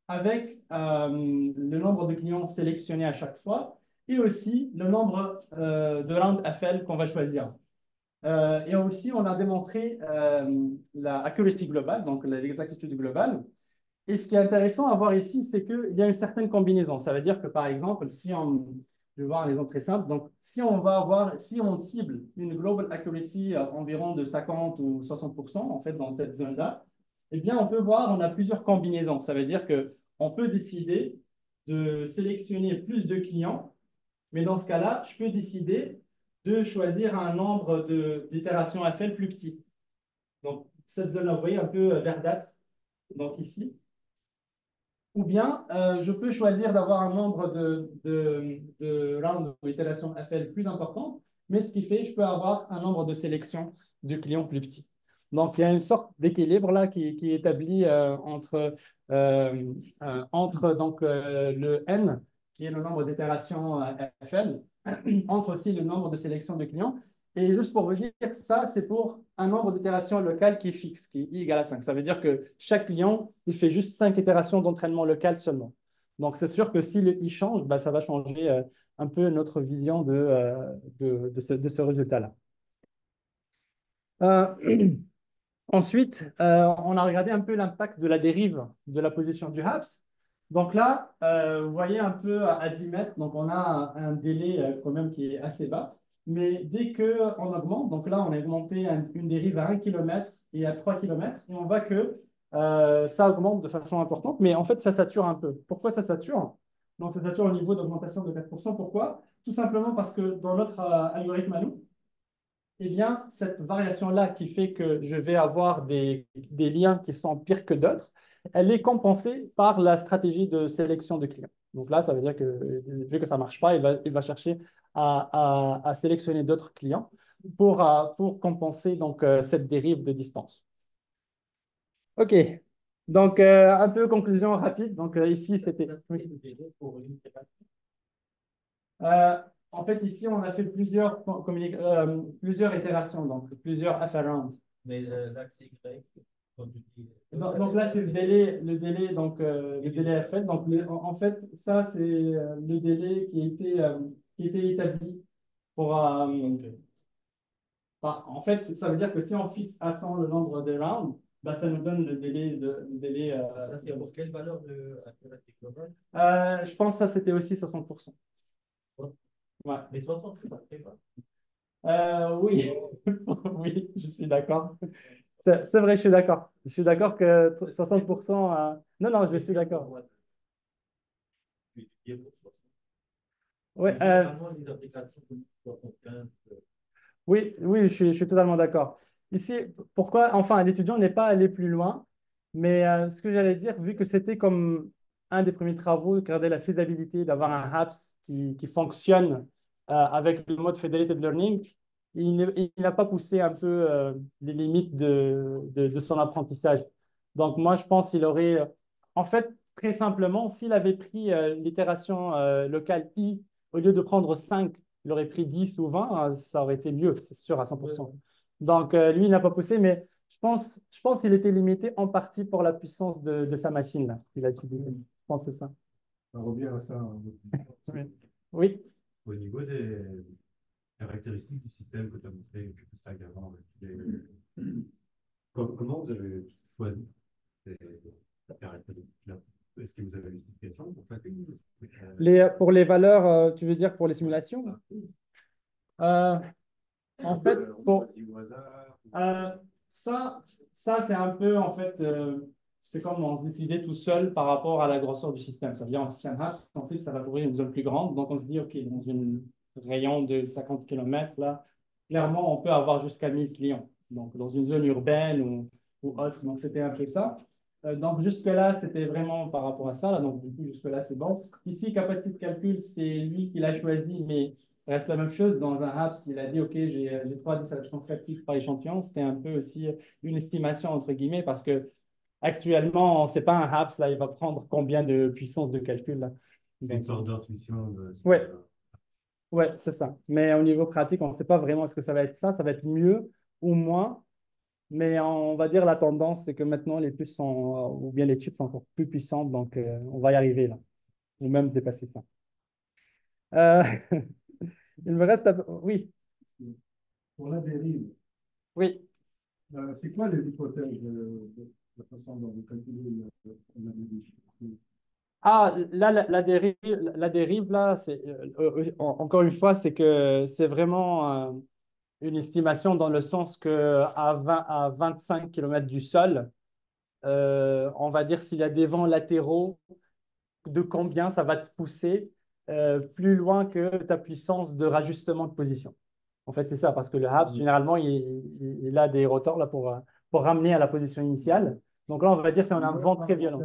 avec le nombre de clients sélectionnés à chaque fois et aussi le nombre de rounds FL qu'on va choisir. Et aussi, on a démontré la accuracy globale, donc l'exactitude globale. Et ce qui est intéressant à voir ici, c'est qu'il y a une certaine combinaison. Ça veut dire que, par exemple, je vais voir un exemple très simple. Donc, si on cible une global accuracy environ de 50 ou 60%, en fait, dans cette zone-là, eh bien, on peut voir, on a plusieurs combinaisons. Ça veut dire qu'on peut décider de sélectionner plus de clients, mais dans ce cas-là, je peux décider de choisir un nombre d'itérations FL plus petit. Donc, cette zone-là, vous voyez, un peu verdâtre, donc ici. Ou bien, je peux choisir d'avoir un nombre de rounds ou itérations FL plus important, mais ce qui fait, je peux avoir un nombre de sélections de clients plus petit. Donc, il y a une sorte d'équilibre là qui est établi entre donc, le N, qui est le nombre d'itérations FL, entre aussi le nombre de sélections de clients. Et juste pour vous dire, ça, c'est pour un nombre d'itérations locales qui est fixe, qui est I égale à 5. Ça veut dire que chaque client, il fait juste 5 itérations d'entraînement local seulement. Donc, c'est sûr que si le I change, bah, ça va changer un peu notre vision de ce résultat-là. Ensuite, on a regardé un peu l'impact de la dérive de la position du HAPS. Donc là, vous voyez un peu à 10 mètres, donc on a un délai quand même qui est assez bas. Mais dès qu'on augmente, donc là, on a augmenté une dérive à 1 km et à 3 km, et on voit que ça augmente de façon importante, mais en fait, ça sature un peu. Pourquoi ça sature? Donc, ça sature au niveau d'augmentation de 4%. Pourquoi? Tout simplement parce que dans notre algorithme à nous, eh bien, cette variation-là qui fait que je vais avoir des liens qui sont pires que d'autres, elle est compensée par la stratégie de sélection de clients. Donc là, ça veut dire que vu que ça ne marche pas, il va chercher à sélectionner d'autres clients pour compenser donc, cette dérive de distance. OK. Donc, un peu conclusion rapide. Donc, ici, c'était... En fait, ici, on a fait plusieurs itérations, donc plusieurs affaires. Mais l'axe Y, quand tu dis... Donc là, c'est le délai, donc le délai FL. Donc, en fait, ça, c'est le délai qui a été établi pour... en fait, ça veut dire que si on fixe à 100 le nombre de rounds, bah, ça nous donne le délai. Ça, c'est pour quelle valeur de accuracy globale? Je pense que ça, c'était aussi 60%. Ouais. Mais 60, c'est pas très bas. Oui, oui, je suis d'accord. C'est vrai, je suis d'accord. Je suis d'accord que 60%. Non, non, je suis d'accord. Tu dis pour 60. Ouais, Généralement, les applications comme 75. oui, oui, je suis totalement d'accord. Ici, pourquoi, enfin, l'étudiant n'est pas allé plus loin, mais ce que j'allais dire, vu que c'était comme un des premiers travaux, regarder la faisabilité d'avoir un HAPS qui fonctionne avec le mode Federated Learning, il n'a pas poussé un peu les limites de son apprentissage. Donc, moi, je pense qu'il aurait, en fait, très simplement, s'il avait pris l'itération locale I, au lieu de prendre 5, il aurait pris 10 ou 20, ça aurait été mieux, c'est sûr, à 100%. Donc, lui, il n'a pas poussé, mais je pense qu'il était limité en partie pour la puissance de sa machine, là, qu'il a utilisée. Je pense que c'est ça. On revient à ça. Hein. Oui. Oui. Au niveau des caractéristiques du système que tu as montré quelques slides avant, comment vous avez choisi ces caractéristiques-là? Est-ce que vous avez une explication pour chacune? Pour les valeurs, tu veux dire pour les simulations? Euh, En fait, pour, euh, ça, ça c'est un peu, en fait, c'est comme on se décidait tout seul par rapport à la grosseur du système. Ça veut dire, en système HAPS, on sait que ça va couvrir une zone plus grande. Donc, on se dit, OK, dans un rayon de 50 km, là, clairement, on peut avoir jusqu'à 1000 clients. Donc, dans une zone urbaine ou autre. Donc, c'était un peu ça. Donc, jusque-là, c'était vraiment par rapport à ça. Là. Donc, du coup, jusque-là, c'est bon. Ici, capacité de calcul, c'est lui qui l'a choisi, mais reste la même chose. Dans un HAPS, il a dit, OK, j'ai 3 distributions statistiques par échantillon. C'était un peu aussi une estimation, entre guillemets, parce que actuellement, on ne sait pas un HAPS, là, il va prendre combien de puissance de calcul, là. C'est une sorte d'intuition. Ouais. Ouais, c'est ça. Mais au niveau pratique, on ne sait pas vraiment est-ce que ça va être ça. Ça va être mieux ou moins. Mais on va dire la tendance, c'est que maintenant, les puces sont, ou bien les chips sont encore plus puissantes. Donc, on va y arriver, là. Ou même dépasser ça. Euh, il me reste... Oui, Pour la dérive, oui. c'est quoi les hypothèses de la façon dont vous calculez la dérive? Ah, là, la dérive, là, c'est, encore une fois, c'est que c'est vraiment une estimation dans le sens que à 25 km du sol, on va dire s'il y a des vents latéraux, de combien ça va te pousser plus loin que ta puissance de rajustement de position. En fait, c'est ça, parce que le HAPS, généralement, il a des rotors là, pour ramener à la position initiale. Donc là, on va dire si on a un vent très violent.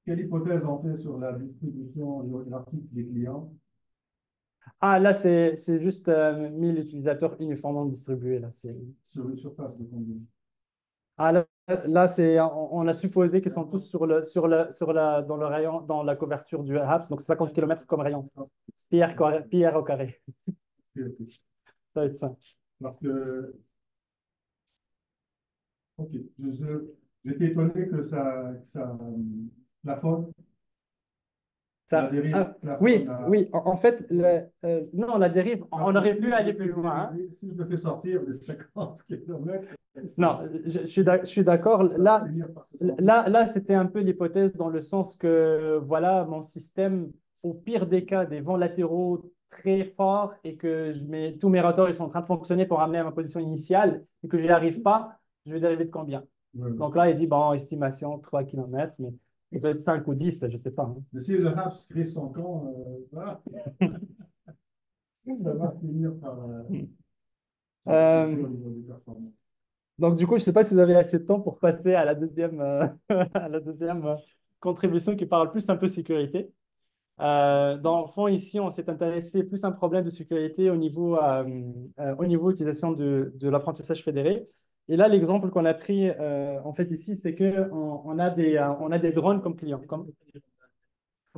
Quelle hypothèse on fait sur la distribution géographique des clients? Ah, là, c'est juste 1000 utilisateurs uniformément distribués. Là, Sur une surface de combien? ah, là on a supposé qu'ils sont tous dans le rayon, dans la couverture du HAPS, donc 50 km comme rayon. Pierre au carré. Ça va être ça. Parce que, ok, j'étais étonné que ça plafonne. La dérive oui, plafonne oui. En fait, non, la dérive, on aurait pu aller plus loin. Hein. Si je me fais sortir de 50 km. Non, je suis d'accord. Là, c'était un peu l'hypothèse dans le sens que, voilà, mon système, au pire des cas, des vents latéraux très forts et que tous mes rotors ils sont en train de fonctionner pour ramener à ma position initiale et que je n'y arrive pas, je vais dériver de combien? Ouais. Donc là, il dit, bon, estimation 3 km, mais il peut être 5 ou 10, je ne sais pas. Hein. Mais si le HAPS crée son camp, voilà. Ça va finir par Euh, au niveau des performances. Donc, du coup, je ne sais pas si vous avez assez de temps pour passer à la deuxième, à la deuxième contribution qui parle plus un peu sécurité. Dans le fond, ici, on s'est intéressé plus à un problème de sécurité au niveau utilisation de l'apprentissage fédéré. Et là, l'exemple qu'on a pris en fait ici, c'est qu'on on a des drones comme clients.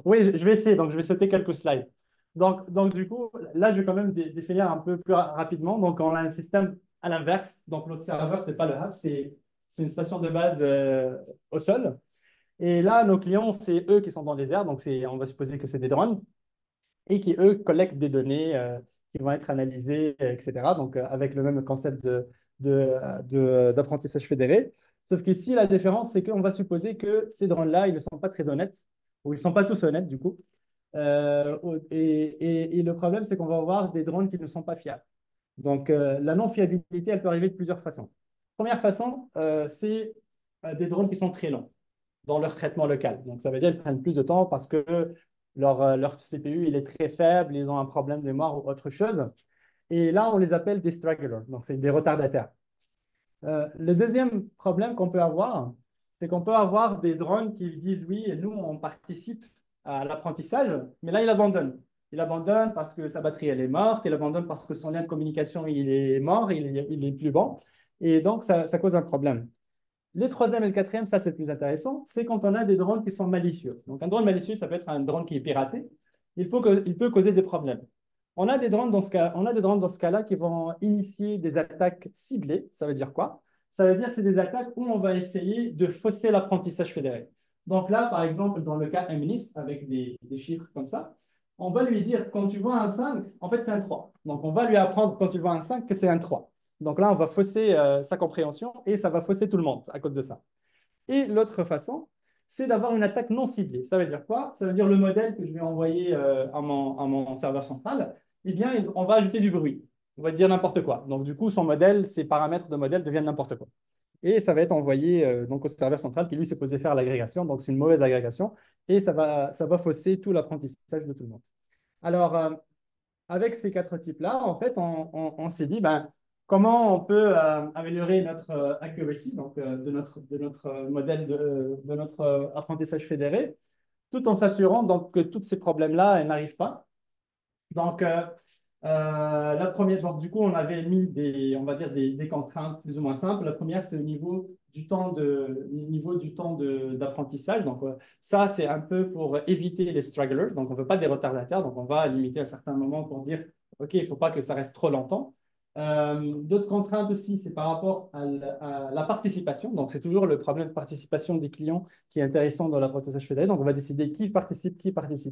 Oui, je vais essayer, donc je vais sauter quelques slides. Donc du coup, là, je vais quand même définir un peu plus rapidement. Donc, on a un système à l'inverse. Donc, notre serveur, ce n'est pas le hub, c'est une station de base au sol. Et là, nos clients, c'est eux qui sont dans les airs. Donc, on va supposer que c'est des drones et qui, eux, collectent des données qui vont être analysées, etc. Donc, avec le même concept d'apprentissage fédéré. Sauf qu'ici, la différence, c'est qu'on va supposer que ces drones-là, ils ne sont pas très honnêtes, ou ils ne sont pas tous honnêtes, du coup. Et le problème, c'est qu'on va avoir des drones qui ne sont pas fiables. Donc, la non-fiabilité, elle peut arriver de plusieurs façons. Première façon, c'est des drones qui sont très longs dans leur traitement local. Donc, ça veut dire qu'ils prennent plus de temps parce que leur CPU, il est très faible, ils ont un problème de mémoire ou autre chose. Et là, on les appelle des stragglers, donc c'est des retardataires. Le deuxième problème qu'on peut avoir, c'est qu'on peut avoir des drones qui disent oui, nous, on participe à l'apprentissage, mais là, ils abandonnent. Il abandonne parce que sa batterie, elle est morte. Il abandonne parce que son lien de communication, il est mort, il est plus bon. Et donc, ça cause un problème. Le troisième et le quatrième, ça c'est le plus intéressant, c'est quand on a des drones qui sont malicieux. Donc un drone malicieux, ça peut être un drone qui est piraté. Il peut causer des problèmes. On a des drones dans ce cas, on a des drones dans ce cas-là qui vont initier des attaques ciblées. Ça veut dire quoi? Ça veut dire que c'est des attaques où on va essayer de fausser l'apprentissage fédéré. Donc là, par exemple, dans le cas MNIST, avec des chiffres comme ça, on va lui dire quand tu vois un 5, en fait c'est un 3. Donc on va lui apprendre quand tu vois un 5 que c'est un 3. Donc là, on va fausser sa compréhension et ça va fausser tout le monde à cause de ça. Et l'autre façon, c'est d'avoir une attaque non ciblée. Ça veut dire quoi? Ça veut dire le modèle que je vais envoyer à mon serveur central, eh bien, on va ajouter du bruit. On va dire n'importe quoi. Donc, du coup, son modèle, ses paramètres de modèle deviennent n'importe quoi. Et ça va être envoyé donc au serveur central qui, lui, s'est posé faire l'agrégation. Donc, c'est une mauvaise agrégation et ça va fausser tout l'apprentissage de tout le monde. Alors, avec ces quatre types-là, en fait, on s'est dit, ben, comment on peut améliorer notre accuracy, donc de notre modèle de notre apprentissage fédéré, tout en s'assurant donc, que tous ces problèmes-là n'arrivent pas. Donc, la première, donc, du coup, on avait mis on va dire des contraintes plus ou moins simples. La première, c'est au niveau du temps d'apprentissage. Donc, ça, c'est un peu pour éviter les stragglers. Donc, on ne veut pas des retardataires. Donc, on va limiter à certains moments pour dire, OK, il ne faut pas que ça reste trop longtemps. D'autres contraintes aussi, c'est par rapport à la participation. Donc, c'est toujours le problème de participation des clients qui est intéressant dans l'apprentissage fédéré. Donc, on va décider qui participe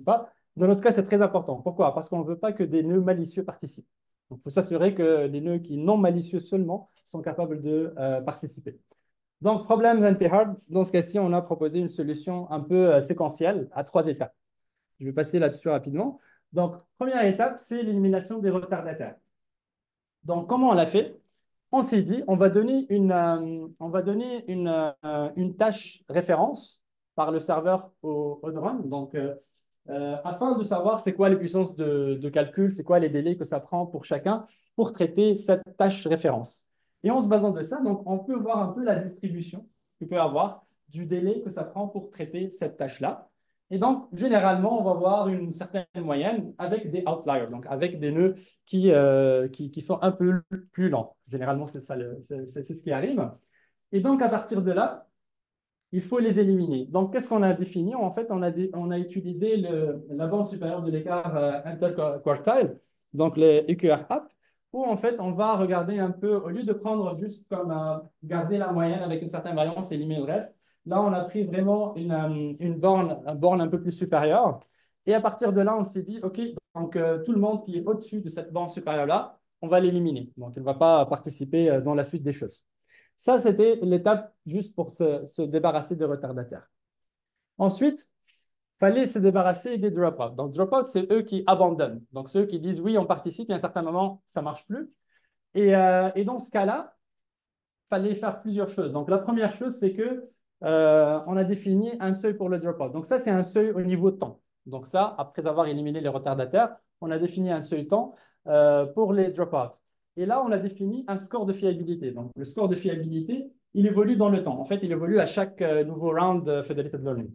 pas. Dans notre cas, c'est très important. Pourquoi? Parce qu'on ne veut pas que des nœuds malicieux participent. Donc, il faut s'assurer que les nœuds qui non malicieux seulement sont capables de participer. Donc, problème NP-hard, dans ce cas-ci, on a proposé une solution un peu séquentielle à 3 étapes. Je vais passer là-dessus rapidement. Donc, première étape, c'est l'élimination des retardataires. Donc, comment on l'a fait? On s'est dit, on va donner une tâche référence par le serveur au drone. Donc, afin de savoir c'est quoi les puissances de calcul, c'est quoi les délais que ça prend pour chacun pour traiter cette tâche référence. Et en se basant de ça, donc, on peut voir un peu la distribution qu'il peut avoir du délai que ça prend pour traiter cette tâche-là. Et donc, généralement, on va voir une certaine moyenne avec des outliers, donc avec des nœuds qui sont un peu plus lents. Généralement, c'est ce qui arrive. Et donc, à partir de là, il faut les éliminer. Donc, qu'est-ce qu'on a défini? En fait, on a utilisé la bande supérieure de l'écart interquartile, donc le EQR up, où en fait, on va regarder un peu, au lieu de prendre juste comme garder la moyenne avec une certaine variance et éliminer le reste, là, on a pris vraiment une borne un peu plus supérieure. Et à partir de là, on s'est dit, OK, donc tout le monde qui est au-dessus de cette borne supérieure-là, on va l'éliminer. Donc, il ne va pas participer dans la suite des choses. Ça, c'était l'étape juste pour se débarrasser des retardataires. Ensuite, il fallait se débarrasser des dropouts. Donc, dropouts, c'est eux qui abandonnent. Donc, ceux qui disent oui, on participe, et à un certain moment, ça ne marche plus. Et dans ce cas-là, il fallait faire plusieurs choses. Donc, la première chose, c'est que on a défini un seuil pour le dropout. Donc, ça, c'est un seuil au niveau temps. Donc, ça, après avoir éliminé les retardataires, on a défini un seuil temps pour les dropouts. Et là, on a défini un score de fiabilité. Donc, le score de fiabilité, il évolue dans le temps. En fait, il évolue à chaque nouveau round de Federated Learning.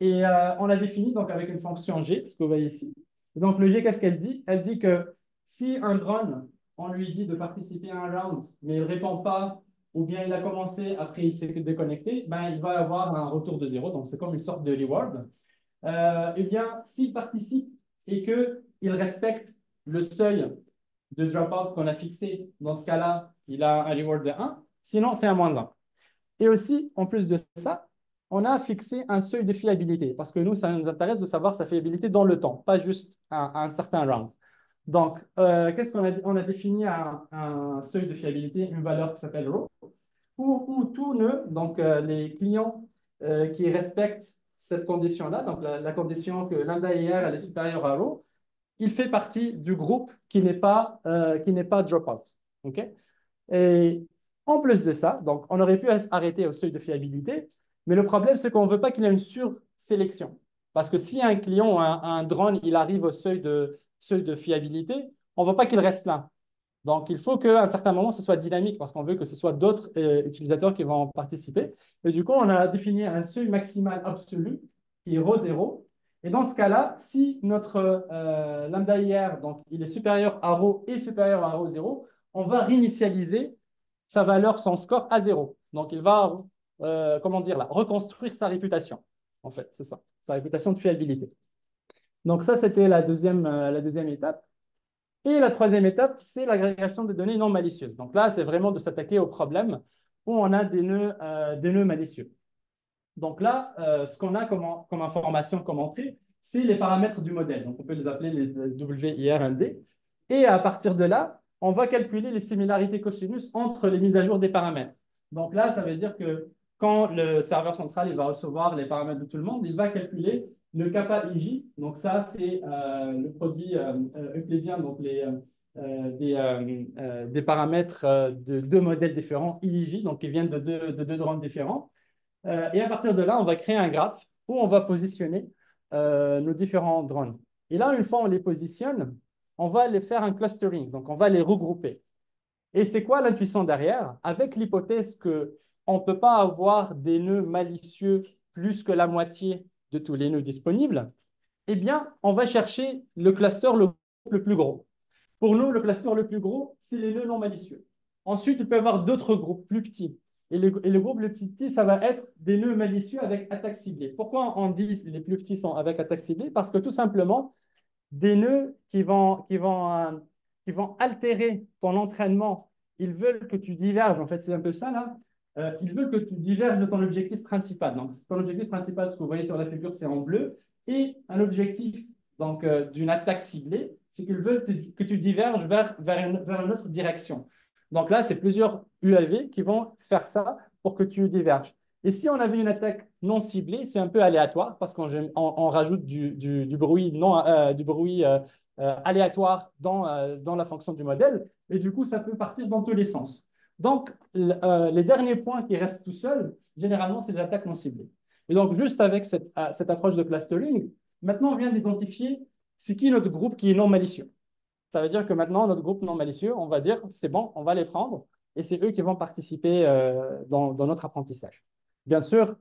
Et on a défini donc avec une fonction G, ce que vous voyez ici. Donc, le G, qu'est-ce qu'elle dit? Elle dit que si un drone, on lui dit de participer à un round, mais il ne répond pas, ou bien il a commencé, après il s'est déconnecté, ben, il va avoir un retour de 0. Donc, c'est comme une sorte de reward. Eh bien, s'il participe et qu'il respecte le seuil de dropout qu'on a fixé, dans ce cas-là, il a un reward de 1. Sinon, c'est un -1. Et aussi, en plus de ça, on a fixé un seuil de fiabilité parce que nous, ça nous intéresse de savoir sa fiabilité dans le temps, pas juste un certain round. Donc, qu'est-ce qu'on a dit? On a défini un seuil de fiabilité, une valeur qui s'appelle ρ, où tout nœud, donc les clients qui respectent cette condition-là, donc la condition que lambda IR elle est supérieure à ρ, il fait partie du groupe qui n'est pas dropout. OK? Et en plus de ça, donc on aurait pu arrêter au seuil de fiabilité, mais le problème, c'est qu'on ne veut pas qu'il y ait une sursélection. Parce que si un client ou un drone, il arrive au seuil de fiabilité, on ne veut pas qu'il reste là. Donc, il faut qu'à un certain moment, ce soit dynamique parce qu'on veut que ce soit d'autres utilisateurs qui vont participer. Et du coup, on a défini un seuil maximal absolu qui est ρ0. Et dans ce cas-là, si notre lambda IR, donc il est supérieur à ρ et supérieur à ρ0, on va réinitialiser sa valeur, son score à 0. Donc il va, comment dire là, reconstruire sa réputation. En fait, c'est ça, sa réputation de fiabilité. Donc ça, c'était la deuxième étape. Et la troisième étape, c'est l'agrégation de données non malicieuses. Donc là, c'est vraiment de s'attaquer au problème où on a des nœuds malicieux. Donc là, ce qu'on a comme information, comme entrée, c'est les paramètres du modèle. Donc on peut les appeler les WIRND. Et à partir de là, on va calculer les similarités cosinus entre les mises à jour des paramètres. Donc là, ça veut dire que quand le serveur central il va recevoir les paramètres de tout le monde, il va calculer le kappa IJ. Donc ça, c'est le produit euclidien, donc des paramètres de deux modèles différents, IJ, donc qui viennent de deux drones différents. Et à partir de là, on va créer un graphe où on va positionner nos différents drones. Et là, une fois on les positionne, on va les faire un clustering, donc on va les regrouper. Et c'est quoi l'intuition derrière? Avec l'hypothèse qu'on ne peut pas avoir des nœuds malicieux plus que la moitié de tous les nœuds disponibles, eh bien, on va chercher le cluster le plus gros. Pour nous, le cluster le plus gros, c'est les nœuds non malicieux. Ensuite, il peut y avoir d'autres groupes plus petits. Et le groupe le plus petit, ça va être des nœuds malicieux avec attaque ciblée. Pourquoi on dit les plus petits sont avec attaque ciblée? Parce que tout simplement, des nœuds qui vont altérer ton entraînement, ils veulent que tu diverges. En fait, c'est un peu ça là. Ils veulent que tu diverges de ton objectif principal. Donc, ton objectif principal, ce que vous voyez sur la figure, c'est en bleu. Et un objectif donc d'une attaque ciblée, c'est qu'ils veulent que tu diverges vers une autre direction. Donc là, c'est plusieurs UAV qui vont faire ça pour que tu diverges. Et si on avait une attaque non ciblée, c'est un peu aléatoire parce qu'on rajoute du bruit, aléatoire dans la fonction du modèle. Et du coup, ça peut partir dans tous les sens. Donc, les derniers points qui restent tout seuls, généralement, c'est des attaques non ciblées. Et donc, juste avec cette approche de clustering, maintenant, on vient d'identifier c'est qui notre groupe qui est non malicieux. Ça veut dire que maintenant, notre groupe non malicieux, on va dire, c'est bon, on va les prendre et c'est eux qui vont participer dans notre apprentissage. Bien sûr,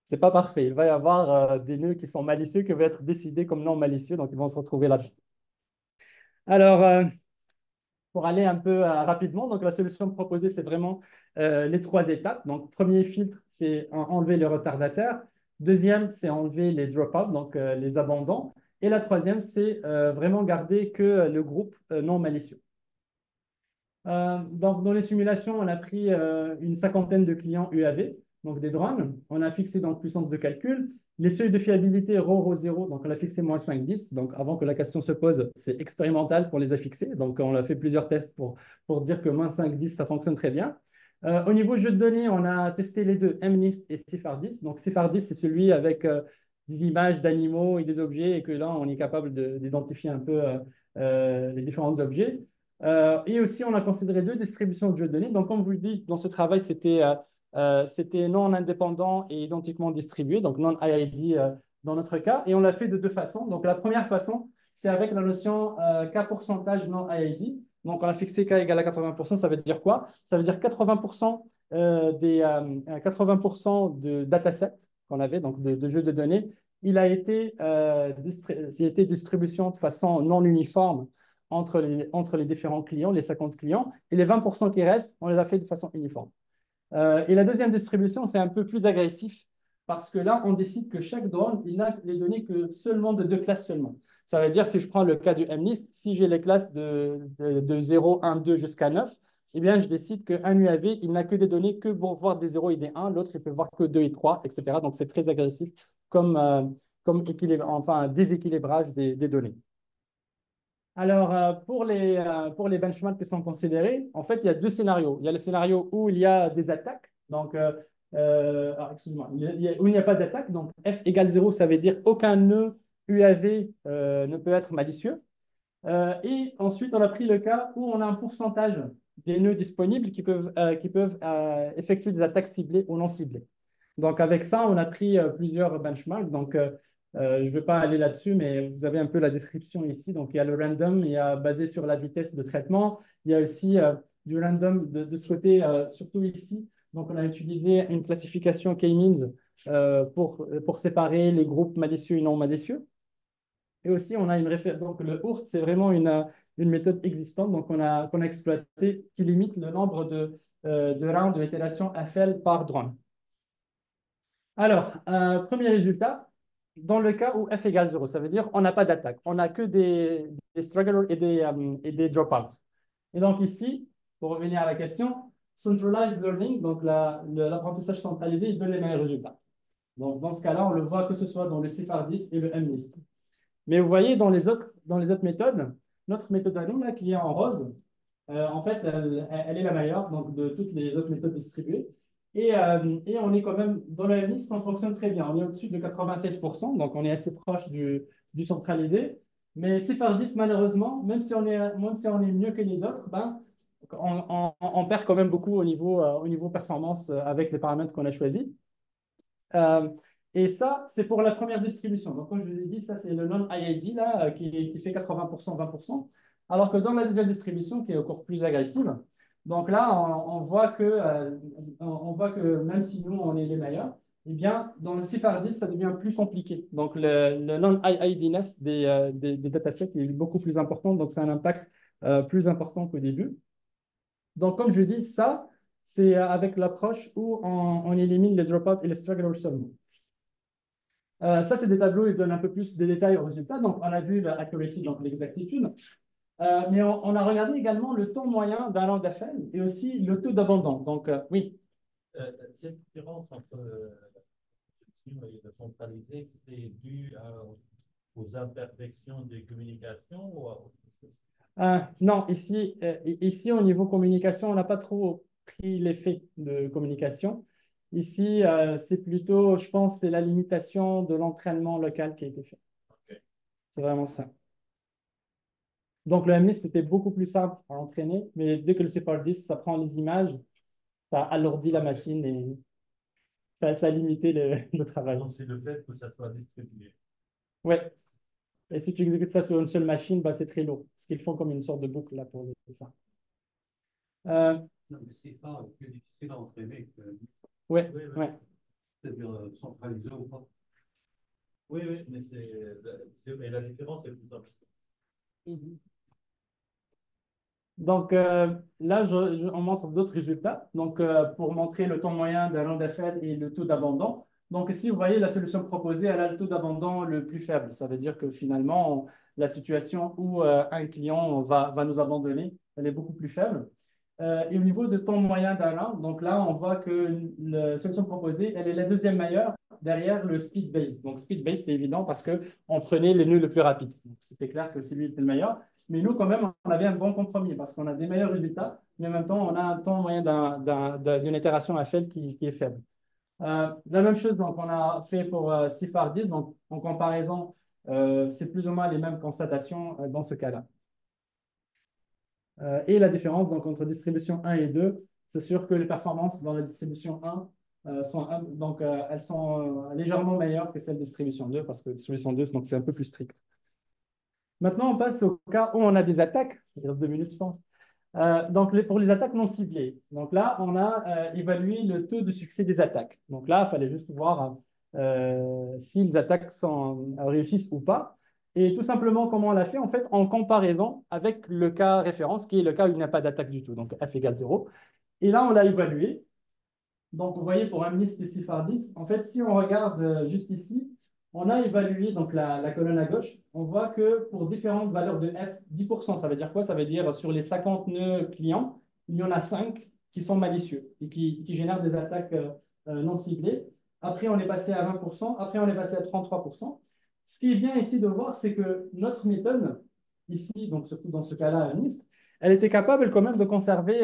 ce n'est pas parfait. Il va y avoir des nœuds qui sont malicieux qui vont être décidés comme non malicieux, donc ils vont se retrouver là-dedans. Alors, pour aller un peu rapidement, donc la solution proposée, c'est vraiment les trois étapes. Donc, premier filtre, c'est enlever les retardataires. Deuxième, c'est enlever les drop-out, donc les abandons. Et la troisième, c'est vraiment garder que le groupe non malicieux. Donc, dans les simulations, on a pris une cinquantaine de clients UAV, donc des drones. On a fixé donc puissance de calcul. Les seuils de fiabilité ρ 0, donc on a fixé moins 5, 10. Donc, avant que la question se pose, c'est expérimental pour les affixer. Donc, on a fait plusieurs tests pour dire que moins 5, 10, ça fonctionne très bien. Au niveau jeu de données, on a testé les deux, MNIST et CIFAR10. Donc, CIFAR10, c'est celui avec des images d'animaux et des objets et que là, on est capable d'identifier un peu les différents objets. Et aussi, on a considéré deux distributions de jeux de données. Donc, comme vous le dites, dans ce travail, c'était non indépendant et identiquement distribué, donc non-IID dans notre cas. Et on l'a fait de deux façons. Donc, la première façon, c'est avec la notion K pourcentage non-IID. Donc, on a fixé K égale à 80%. Ça veut dire quoi? Ça veut dire 80% de datasets qu'on avait, donc de jeux de données. Il a été distribution de façon non uniforme entre les différents clients, les 50 clients, et les 20% qui restent, on les a fait de façon uniforme. Et la deuxième distribution, c'est un peu plus agressif, parce que là, on décide que chaque drone, il n'a les données que seulement de deux classes seulement. Ça veut dire, si je prends le cas du MNIST, si j'ai les classes de 0, 1, 2 jusqu'à 9, eh bien, je décide qu'un UAV, il n'a que des données que pour voir des 0 et des 1, l'autre, il peut voir que 2 et 3, etc. Donc, c'est très agressif comme déséquilibrage des données. Alors, pour les benchmarks qui sont considérés, en fait, il y a deux scénarios. Il y a le scénario où il y a des attaques, donc, excuse-moi, où il n'y a pas d'attaque, donc F égale 0, ça veut dire aucun nœud UAV ne peut être malicieux. Et ensuite, on a pris le cas où on a un pourcentage des nœuds disponibles qui peuvent effectuer des attaques ciblées ou non ciblées. Donc, avec ça, on a pris plusieurs benchmarks. Donc, je ne vais pas aller là-dessus, mais vous avez un peu la description ici. Donc, il y a le random, il y a basé sur la vitesse de traitement. Il y a aussi du random de ce côté, surtout ici. Donc, on a utilisé une classification K-means pour séparer les groupes malicieux et non malicieux. Et aussi, on a une référence. Donc, le OURT, c'est vraiment une méthode existante qu'on a exploitée qui limite le nombre de rounds de l'itération FL par drone. Alors, premier résultat, dans le cas où F égale 0, ça veut dire qu'on n'a pas d'attaque. On n'a que des strugglers et des dropouts. Et donc ici, pour revenir à la question, centralized learning, donc l'apprentissage centralisé, il donne les meilleurs résultats. Donc dans ce cas-là, on le voit que ce soit dans le CIFAR10 et le MNIST. Mais vous voyez, dans les autres méthodes, notre méthode à nous, là, qui est en rose, en fait, elle est la meilleure donc, de toutes les autres méthodes distribuées. Et on est quand même dans la liste, on fonctionne très bien. On est au-dessus de 96%, donc on est assez proche du centralisé. Mais CIFAR10, malheureusement, même si on est mieux que les autres, ben, on perd quand même beaucoup au niveau performance avec les paramètres qu'on a choisis. Et ça, c'est pour la première distribution. Donc, comme je vous ai dit, ça, c'est le non-IID là, qui fait 80%, 20%. Alors que dans la deuxième distribution, qui est encore plus agressive, donc là, on voit que même si nous, on est les meilleurs, eh bien, dans le CIFAR10, ça devient plus compliqué. Donc, le non-IIDness des datasets est beaucoup plus important. Donc, c'est un impact plus important qu'au début. Donc, comme je dis, ça, c'est avec l'approche où on élimine les dropouts et les strugglers seulement. Ça, c'est des tableaux, ils donnent un peu plus de détails aux résultats. Donc, on a vu l'accuracy, donc l'exactitude. Mais on a regardé également le taux moyen d'un land FL et aussi le taux d'abandon. Donc, oui. Cette différence entre et le centralisé, c'est dû aux imperfections des communications ou à... Non, ici, au niveau communication, on n'a pas trop pris l'effet de communication. Ici, c'est plutôt, je pense, c'est la limitation de l'entraînement local qui a été fait. Okay. C'est vraiment ça. Donc, le MNIST, c'était beaucoup plus simple à entraîner, mais dès que le CIFAR10, ça prend les images, ça alourdit la machine et ça a limité le travail. Donc, c'est le fait que ça soit distribué. Oui. Et si tu exécutes ça sur une seule machine, bah, c'est très lourd. Parce qu'ils font comme une sorte de boucle là pour ça. Non, mais c'est pas plus difficile à entraîner que. Oui, oui. ouais. C'est-à-dire centralisé ou pas. Oui, mais la différence est plus importante. Donc là, on montre d'autres résultats. Donc, pour montrer le temps moyen d'un land FL et le taux d'abandon. Donc, ici, vous voyez la solution proposée, elle a le taux d'abandon le plus faible. Ça veut dire que finalement, la situation où un client va nous abandonner, elle est beaucoup plus faible. Et au niveau de temps moyen d'un land, donc là, on voit que la solution proposée, elle est la deuxième meilleure derrière le speed base. Donc, speed base, c'est évident parce qu'on prenait les nœuds le plus rapides. C'était clair que c'est lui qui était le meilleur. Mais nous, quand même, on avait un bon compromis parce qu'on a des meilleurs résultats, mais en même temps, on a un temps moyen d'une itération FL qui est faible. La même chose, donc, on a fait pour CIFAR10. Donc, en comparaison, c'est plus ou moins les mêmes constatations dans ce cas-là. Et la différence donc, entre distribution 1 et 2, c'est sûr que les performances dans la distribution 1 elles sont légèrement meilleures que celle de distribution 2 parce que distribution 2, c'est un peu plus strict. Maintenant, on passe au cas où on a des attaques. Il reste 2 minutes, je pense. Donc, pour les attaques non ciblées. Donc là, on a évalué le taux de succès des attaques. Donc là, il fallait juste voir si les attaques réussissent ou pas. Et tout simplement, comment on l'a fait? En fait, en comparaison avec le cas référence, qui est le cas où il n'y a pas d'attaque du tout, donc F égale 0. Et là, on l'a évalué. Donc, vous voyez, pour un MNIST et CIFAR10, en fait, si on regarde juste ici, on a évalué donc, la colonne à gauche. On voit que pour différentes valeurs de F, 10%, ça veut dire quoi? Ça veut dire sur les 50 nœuds clients, il y en a 5 qui sont malicieux et qui génèrent des attaques non ciblées. Après, on est passé à 20%. Après, on est passé à 33%. Ce qui est bien ici de voir, c'est que notre méthode, ici, donc surtout dans ce cas-là, un NIST, elle était capable quand même de conserver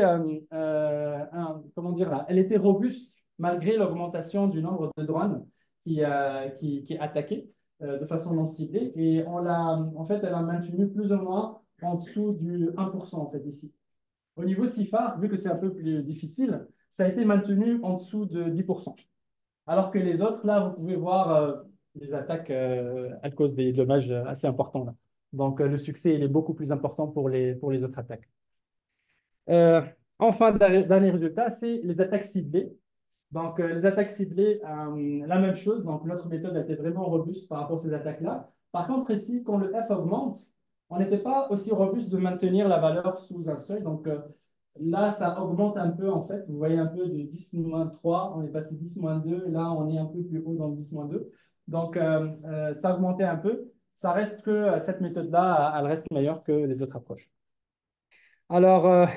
comment dire là, elle était robuste malgré l'augmentation du nombre de drones qui attaquaient de façon non ciblée. Et en fait, elle a maintenu plus ou moins en dessous du 1% en fait ici. Au niveau CIFAR, vu que c'est un peu plus difficile, ça a été maintenu en dessous de 10%. Alors que les autres, là, vous pouvez voir les attaques, elles causent des dommages assez importants là. Donc, le succès, il est beaucoup plus important pour les autres attaques. Enfin, dernier résultat, c'est les attaques ciblées. Donc, les attaques ciblées, la même chose. Donc, notre méthode a été vraiment robuste par rapport à ces attaques-là. Par contre, ici, quand le f augmente, on n'était pas aussi robuste de maintenir la valeur sous un seuil. Donc là, ça augmente un peu en fait. Vous voyez un peu de 10-3, on est passé 10-2, là on est un peu plus haut dans le 10-2. Donc ça a augmenté un peu. Ça reste que cette méthode-là, elle reste meilleure que les autres approches. Alors,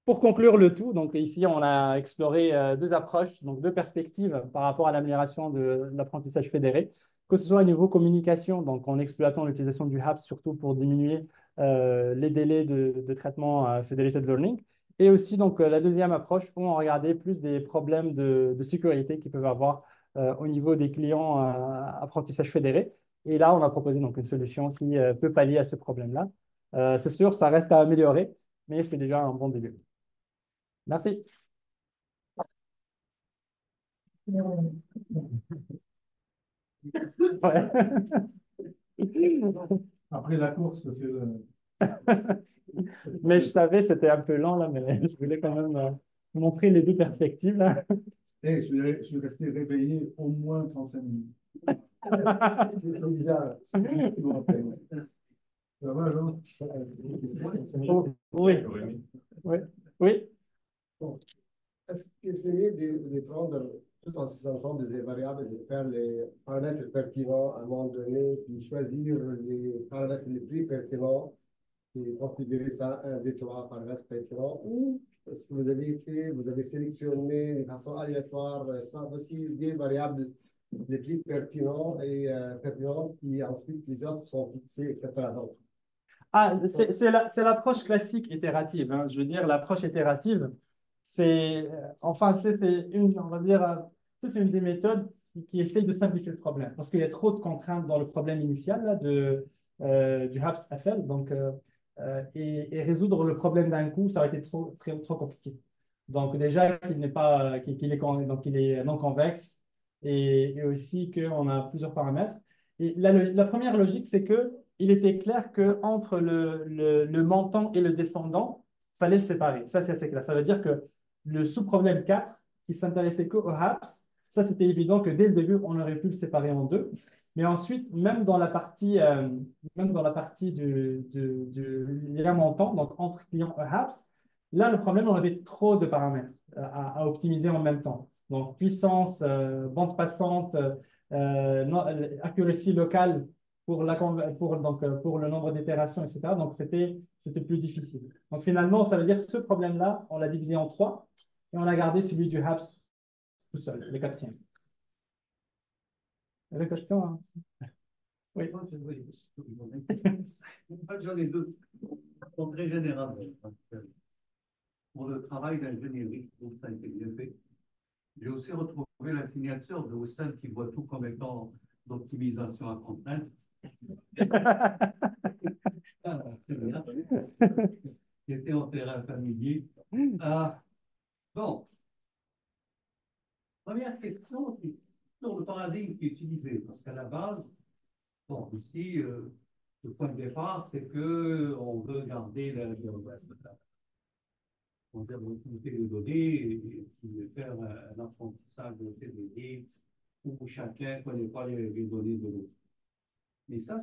pour conclure le tout, donc ici on a exploré deux approches, donc deux perspectives par rapport à l'amélioration de l'apprentissage fédéré, que ce soit au niveau communication, donc en exploitant l'utilisation du HAPS surtout pour diminuer les délais de traitement federated learning, et aussi donc la deuxième approche où on regardait plus des problèmes de sécurité qu'ils peuvent avoir au niveau des clients apprentissage fédéré. Et là, on a proposé donc une solution qui peut pallier à ce problème-là. C'est sûr, ça reste à améliorer, mais c'est déjà un bon début. Merci. Ouais. Après la course, c'est le... Mais je savais, c'était un peu lent là, mais je voulais quand même montrer les deux perspectives là. Hey, je suis resté réveillé au moins 35 minutes. C'est bizarre. Ça va, Jean? Oh, oui, oui, oui. Bon. Est-ce que c'est mieux de prendre tout en ces ensembles des variables, de faire les paramètres pertinents à un moment donné, puis choisir les paramètres les plus pertinents et considérer ça un des trois paramètres pertinents, ou est-ce que vous avez sélectionné de façon aléatoire, sans aussi des variables les plus pertinentes, puis ensuite les autres sont fixés, etc. Donc, Ah, c'est l'approche classique itérative, hein. Je veux dire, l'approche itérative, enfin, c'est une, on va dire, c'est une des méthodes qui essaye de simplifier le problème, parce qu'il y a trop de contraintes dans le problème initial là, du HAPS-FL, donc, et résoudre le problème d'un coup, ça aurait été trop compliqué. Donc déjà, qu'il n'est pas, donc, qu'il est non convexe, et aussi qu'on a plusieurs paramètres. Et la première logique, c'est que il était clair qu'entre le montant et le descendant, il fallait le séparer. Ça, c'est assez clair. Ça veut dire que le sous-problème 4, qui s'intéressait qu'au HAPS, ça, c'était évident que dès le début, on aurait pu le séparer en deux. Mais ensuite, même dans la partie du lien montant, donc entre client et HAPS, là, le problème, on avait trop de paramètres à optimiser en même temps. Donc, puissance, bande passante, accuracy locale pour le nombre d'itérations, etc. Donc, c'était plus difficile. Donc, finalement, ça veut dire que ce problème-là, on l'a divisé en trois et on a gardé celui du HAPS tout seul, le quatrième. Vous avez une question, hein? Oui. En fait, j'en ai deux. En très général, pour le travail d'ingénierie, ça a été bien fait. J'ai aussi retrouvé la signature de Hussein qui voit tout comme étant d'optimisation à contrainte. Ah, c'est bien. Qui était en terrain familier. Bon, première question, c'est sur le paradigme qui est utilisé. Parce qu'à la base, bon, ici, le point de départ, c'est qu'on veut garder l'utilité des données et faire un apprentissage de fédéré où chacun ne connaît pas les données de l'autre. Mais ça,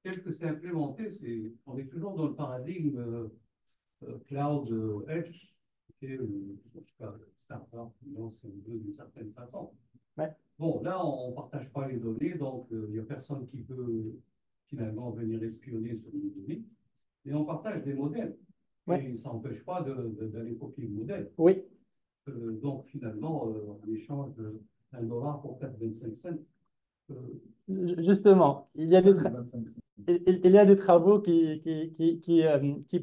tel que c'est implémenté, on est toujours dans le paradigme cloud edge, qui est, en tout cas, startup, d'une certaine façon. Ouais. Bon, là, on ne partage pas les données, donc il n'y a personne qui peut finalement venir espionner sur les données. Et on partage des modèles. Ouais. Et ça n'empêche pas d'aller copier le modèle. Oui. Donc finalement, on échange $1 pour 4,25 cents. Justement, il y a des travaux qui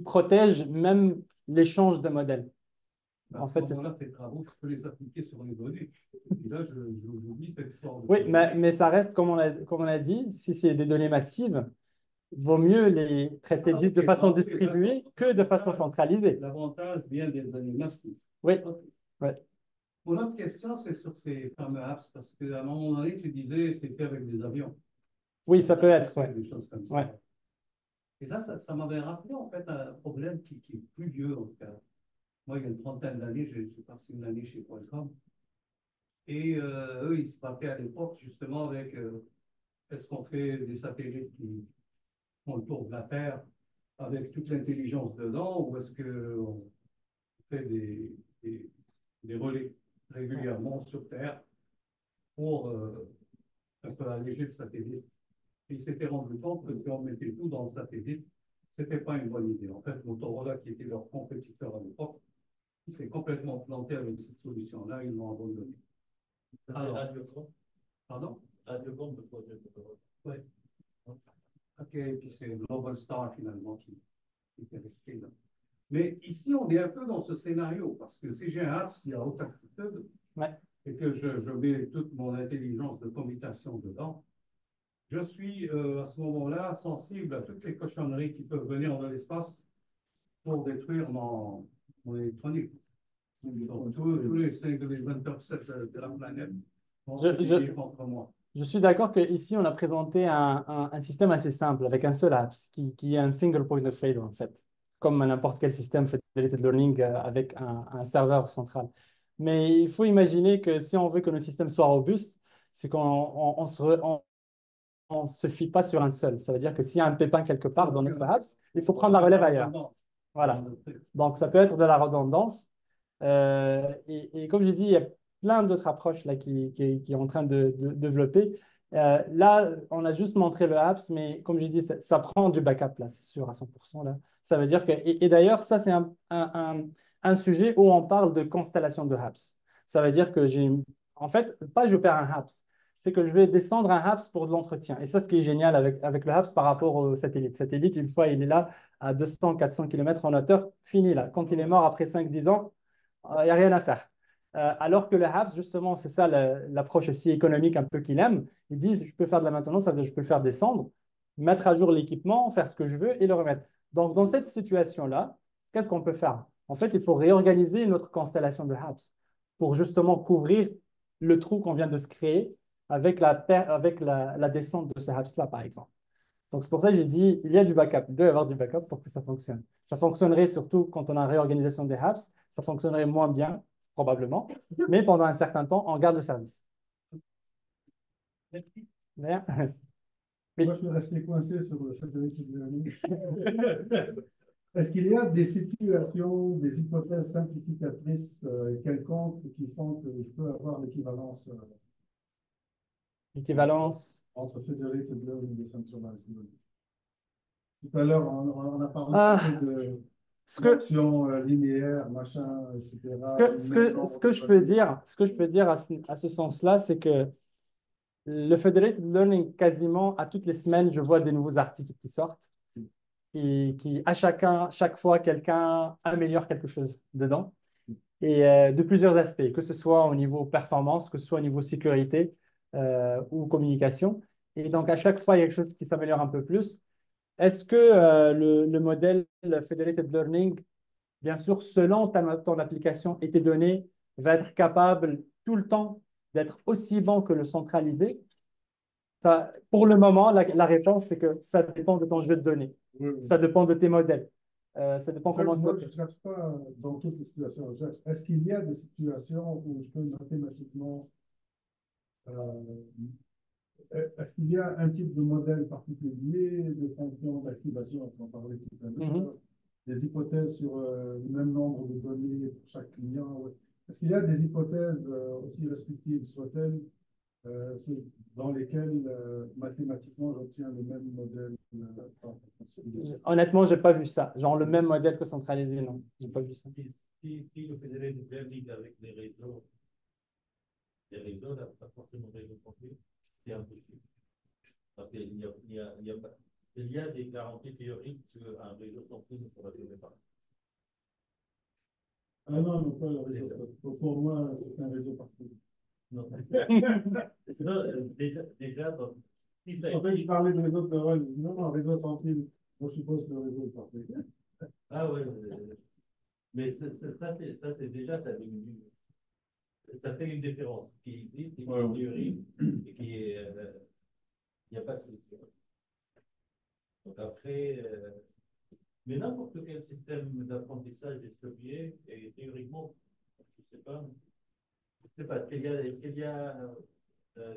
protègent même l'échange de modèles. En fait, ces travaux, je peux les appliquer sur les données. Et là, j'oublie cette histoire. Oui, mais ça reste, comme on a dit, si c'est des données massives, vaut mieux les traiter de façon distribuée que de façon centralisée. L'avantage vient des données massives. Oui. Ouais. Mon autre question, c'est sur ces fameux apps, parce qu'à un moment donné, tu disais c'est fait avec des avions. Oui, ça peut être. Ouais. Des choses comme ça. Ouais. Et ça m'avait rappelé en fait un problème qui est plus vieux en fait. Moi, il y a une trentaine d'années, j'ai passé une année chez Qualcomm. Et eux, ils se battaient à l'époque justement avec est-ce qu'on fait des satellites qui font le tour de la Terre avec toute l'intelligence dedans, ou est-ce qu'on fait des relais régulièrement sur Terre pour un peu alléger le satellite? Et ils s'étaient rendu compte que si on mettait tout dans le satellite, ce n'était pas une bonne idée. En fait, Motorola, qui était leur compétiteur à l'époque, il s'est complètement planté avec cette solution-là, ils l'ont abandonné. Alors, Radiocom. pardon? Radiocom, le projet Motorola. Oui. Ok, puis c'est Global Star finalement qui était resté là. Mais ici, on est un peu dans ce scénario, parce que si j'ai un HAPS qui est à haute altitude, Ouais. et que je mets toute mon intelligence de commutation dedans, je suis à ce moment-là sensible à toutes les cochonneries qui peuvent venir de l'espace pour détruire mon électronique. Donc, tous les 20% de la planète vont se diriger contre moi. Je suis d'accord qu'ici, on a présenté un système assez simple avec un seul apps qui est un single point of failure, en fait, comme n'importe quel système federated learning avec un serveur central. Mais il faut imaginer que si on veut que nos systèmes soient robustes, c'est qu'on on se fie pas sur un seul. Ça veut dire que s'il y a un pépin quelque part dans notre apps, il faut prendre la relève ailleurs. Voilà. Donc, ça peut être de la redondance. Et comme j'ai dit, il y a plein d'autres approches là, qui est en train de développer. Là, on a juste montré le apps, mais comme j'ai dit, ça prend du backup, là, c'est sûr, à 100%. Là. Ça veut dire que, et d'ailleurs, ça, c'est un sujet où on parle de constellation de apps. Ça veut dire que en fait, pas je perds un apps, c'est que je vais descendre un apps pour de l'entretien. Et ça, ce qui est génial avec le apps par rapport au satellite. Satellite, une fois, il est là à 200-400 km en hauteur, fini là. Quand il est mort après 5-10 ans, il n'y a rien à faire. Alors que le HAPS, justement, c'est ça l'approche aussi économique un peu qu'il aime. Ils disent, je peux faire de la maintenance, ça veut dire je peux le faire descendre, mettre à jour l'équipement, faire ce que je veux et le remettre. Donc, dans cette situation-là, qu'est-ce qu'on peut faire? En fait, il faut réorganiser notre constellation de HAPS pour justement couvrir le trou qu'on vient de se créer avec la descente de ce HAPS-là, par exemple. Donc, c'est pour ça que j'ai dit, il y a du backup. Il doit y avoir du backup pour que ça fonctionne. Ça fonctionnerait surtout quand on a réorganisation des apps. Ça fonctionnerait moins bien, probablement. Mais pendant un certain temps, on garde le service. D'ailleurs, Moi, je suis resté coincé sur le federated learning. Est-ce qu'il y a des situations, des hypothèses simplificatrices quelconques qui font que je peux avoir l'équivalence équivalence. entre federated learning et centralized learning? Tout à l'heure, on a parlé de fonction linéaire, machin, etc. Ce que je peux dire, à ce sens-là, c'est que le federated learning, quasiment à toutes les semaines, je vois des nouveaux articles qui sortent et qui, chaque fois, quelqu'un améliore quelque chose dedans et de plusieurs aspects, que ce soit au niveau performance, que ce soit au niveau sécurité ou communication. Et donc, à chaque fois, il y a quelque chose qui s'améliore un peu plus. Est-ce que le modèle federated learning, bien sûr, selon ton application et tes données, va être capable tout le temps d'être aussi bon que le centralisé? Ça, pour le moment, la réponse, c'est que ça dépend de ton jeu de données. Oui, oui. Ça dépend de tes modèles. Ça dépend En fait, comment moi, ça. je ne cherche pas dans toutes les situations. Est-ce qu'il y a des situations où je peux mathématiquement est-ce qu'il y a un type de modèle particulier de fonction d'activation, on en parlait tout à l'heure, des hypothèses sur le même nombre de données pour chaque client? Est-ce qu'il y a des hypothèses aussi restrictives soient-elles dans lesquelles mathématiquement j'obtiens le même modèle? Honnêtement, je n'ai pas vu ça. Genre le même modèle que centralisé, non. Je n'ai pas vu ça. Si le fédéral de learning avec les réseaux, là, pas forcément réseau complet, c'est impossible. Parce qu'il y a des garanties théoriques qu'un réseau complet ne pourra jamais pas. Ah non, non, pas le réseau. Pour moi, c'est un réseau partout. Non. Non, déjà si ça En fait, je parlais de réseau de parole. Non, non, réseau sans fil. Moi, je suppose que le réseau est parfait. Ah ouais, mais ça c'est déjà, ça fait une différence qui existe, qui est en théorie, et qui est, il n'y a pas de solution. Donc après, mais n'importe quel système d'apprentissage distribué, et théoriquement, je ne sais pas, est-ce qu'il y a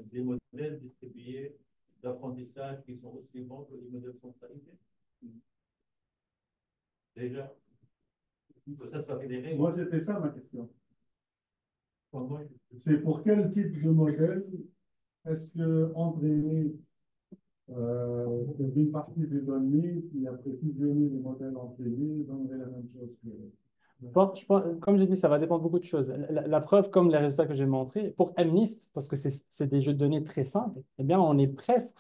des modèles distribués d'apprentissage qui sont aussi bons que les modèles centralisés? Déjà, ça soit fédéré. Moi, c'était ça ma question. Comment C'est pour quel type de modèle est-ce que entraîner une partie des données, puis après fusionner les modèles entraînés, donnerait la même chose que. Comme j'ai dit, ça va dépendre de beaucoup de choses. La preuve, comme les résultats que j'ai montrés, pour MNIST, parce que c'est des jeux de données très simples, eh bien, on est presque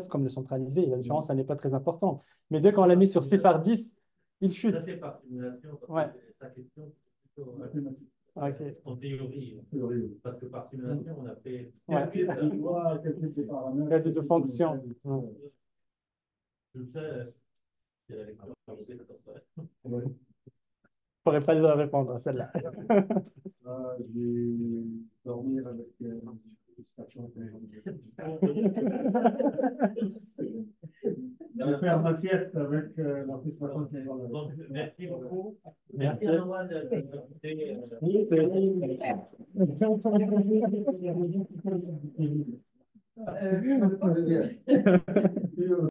comme le centralisé. La différence, elle n'est pas très importante. Mais dès qu'on l'a mis sur CIFAR 10, il chute. Ça, c'est par simulation. Ouais. Sa question, c'est plutôt Okay. en théorie. Parce que par simulation, on a fait. Quel type de loi, quel type de paramètres, Quel type de fonction. Je sais, il y a la lecture, je sais, Ouais. Je ne pourrais pas répondre à celle-là. Je vais dormir avec je vais faire ma sieste avec la frustration qui est dans la. Donc, merci beaucoup. Merci. Merci à Noël d'être Très bien.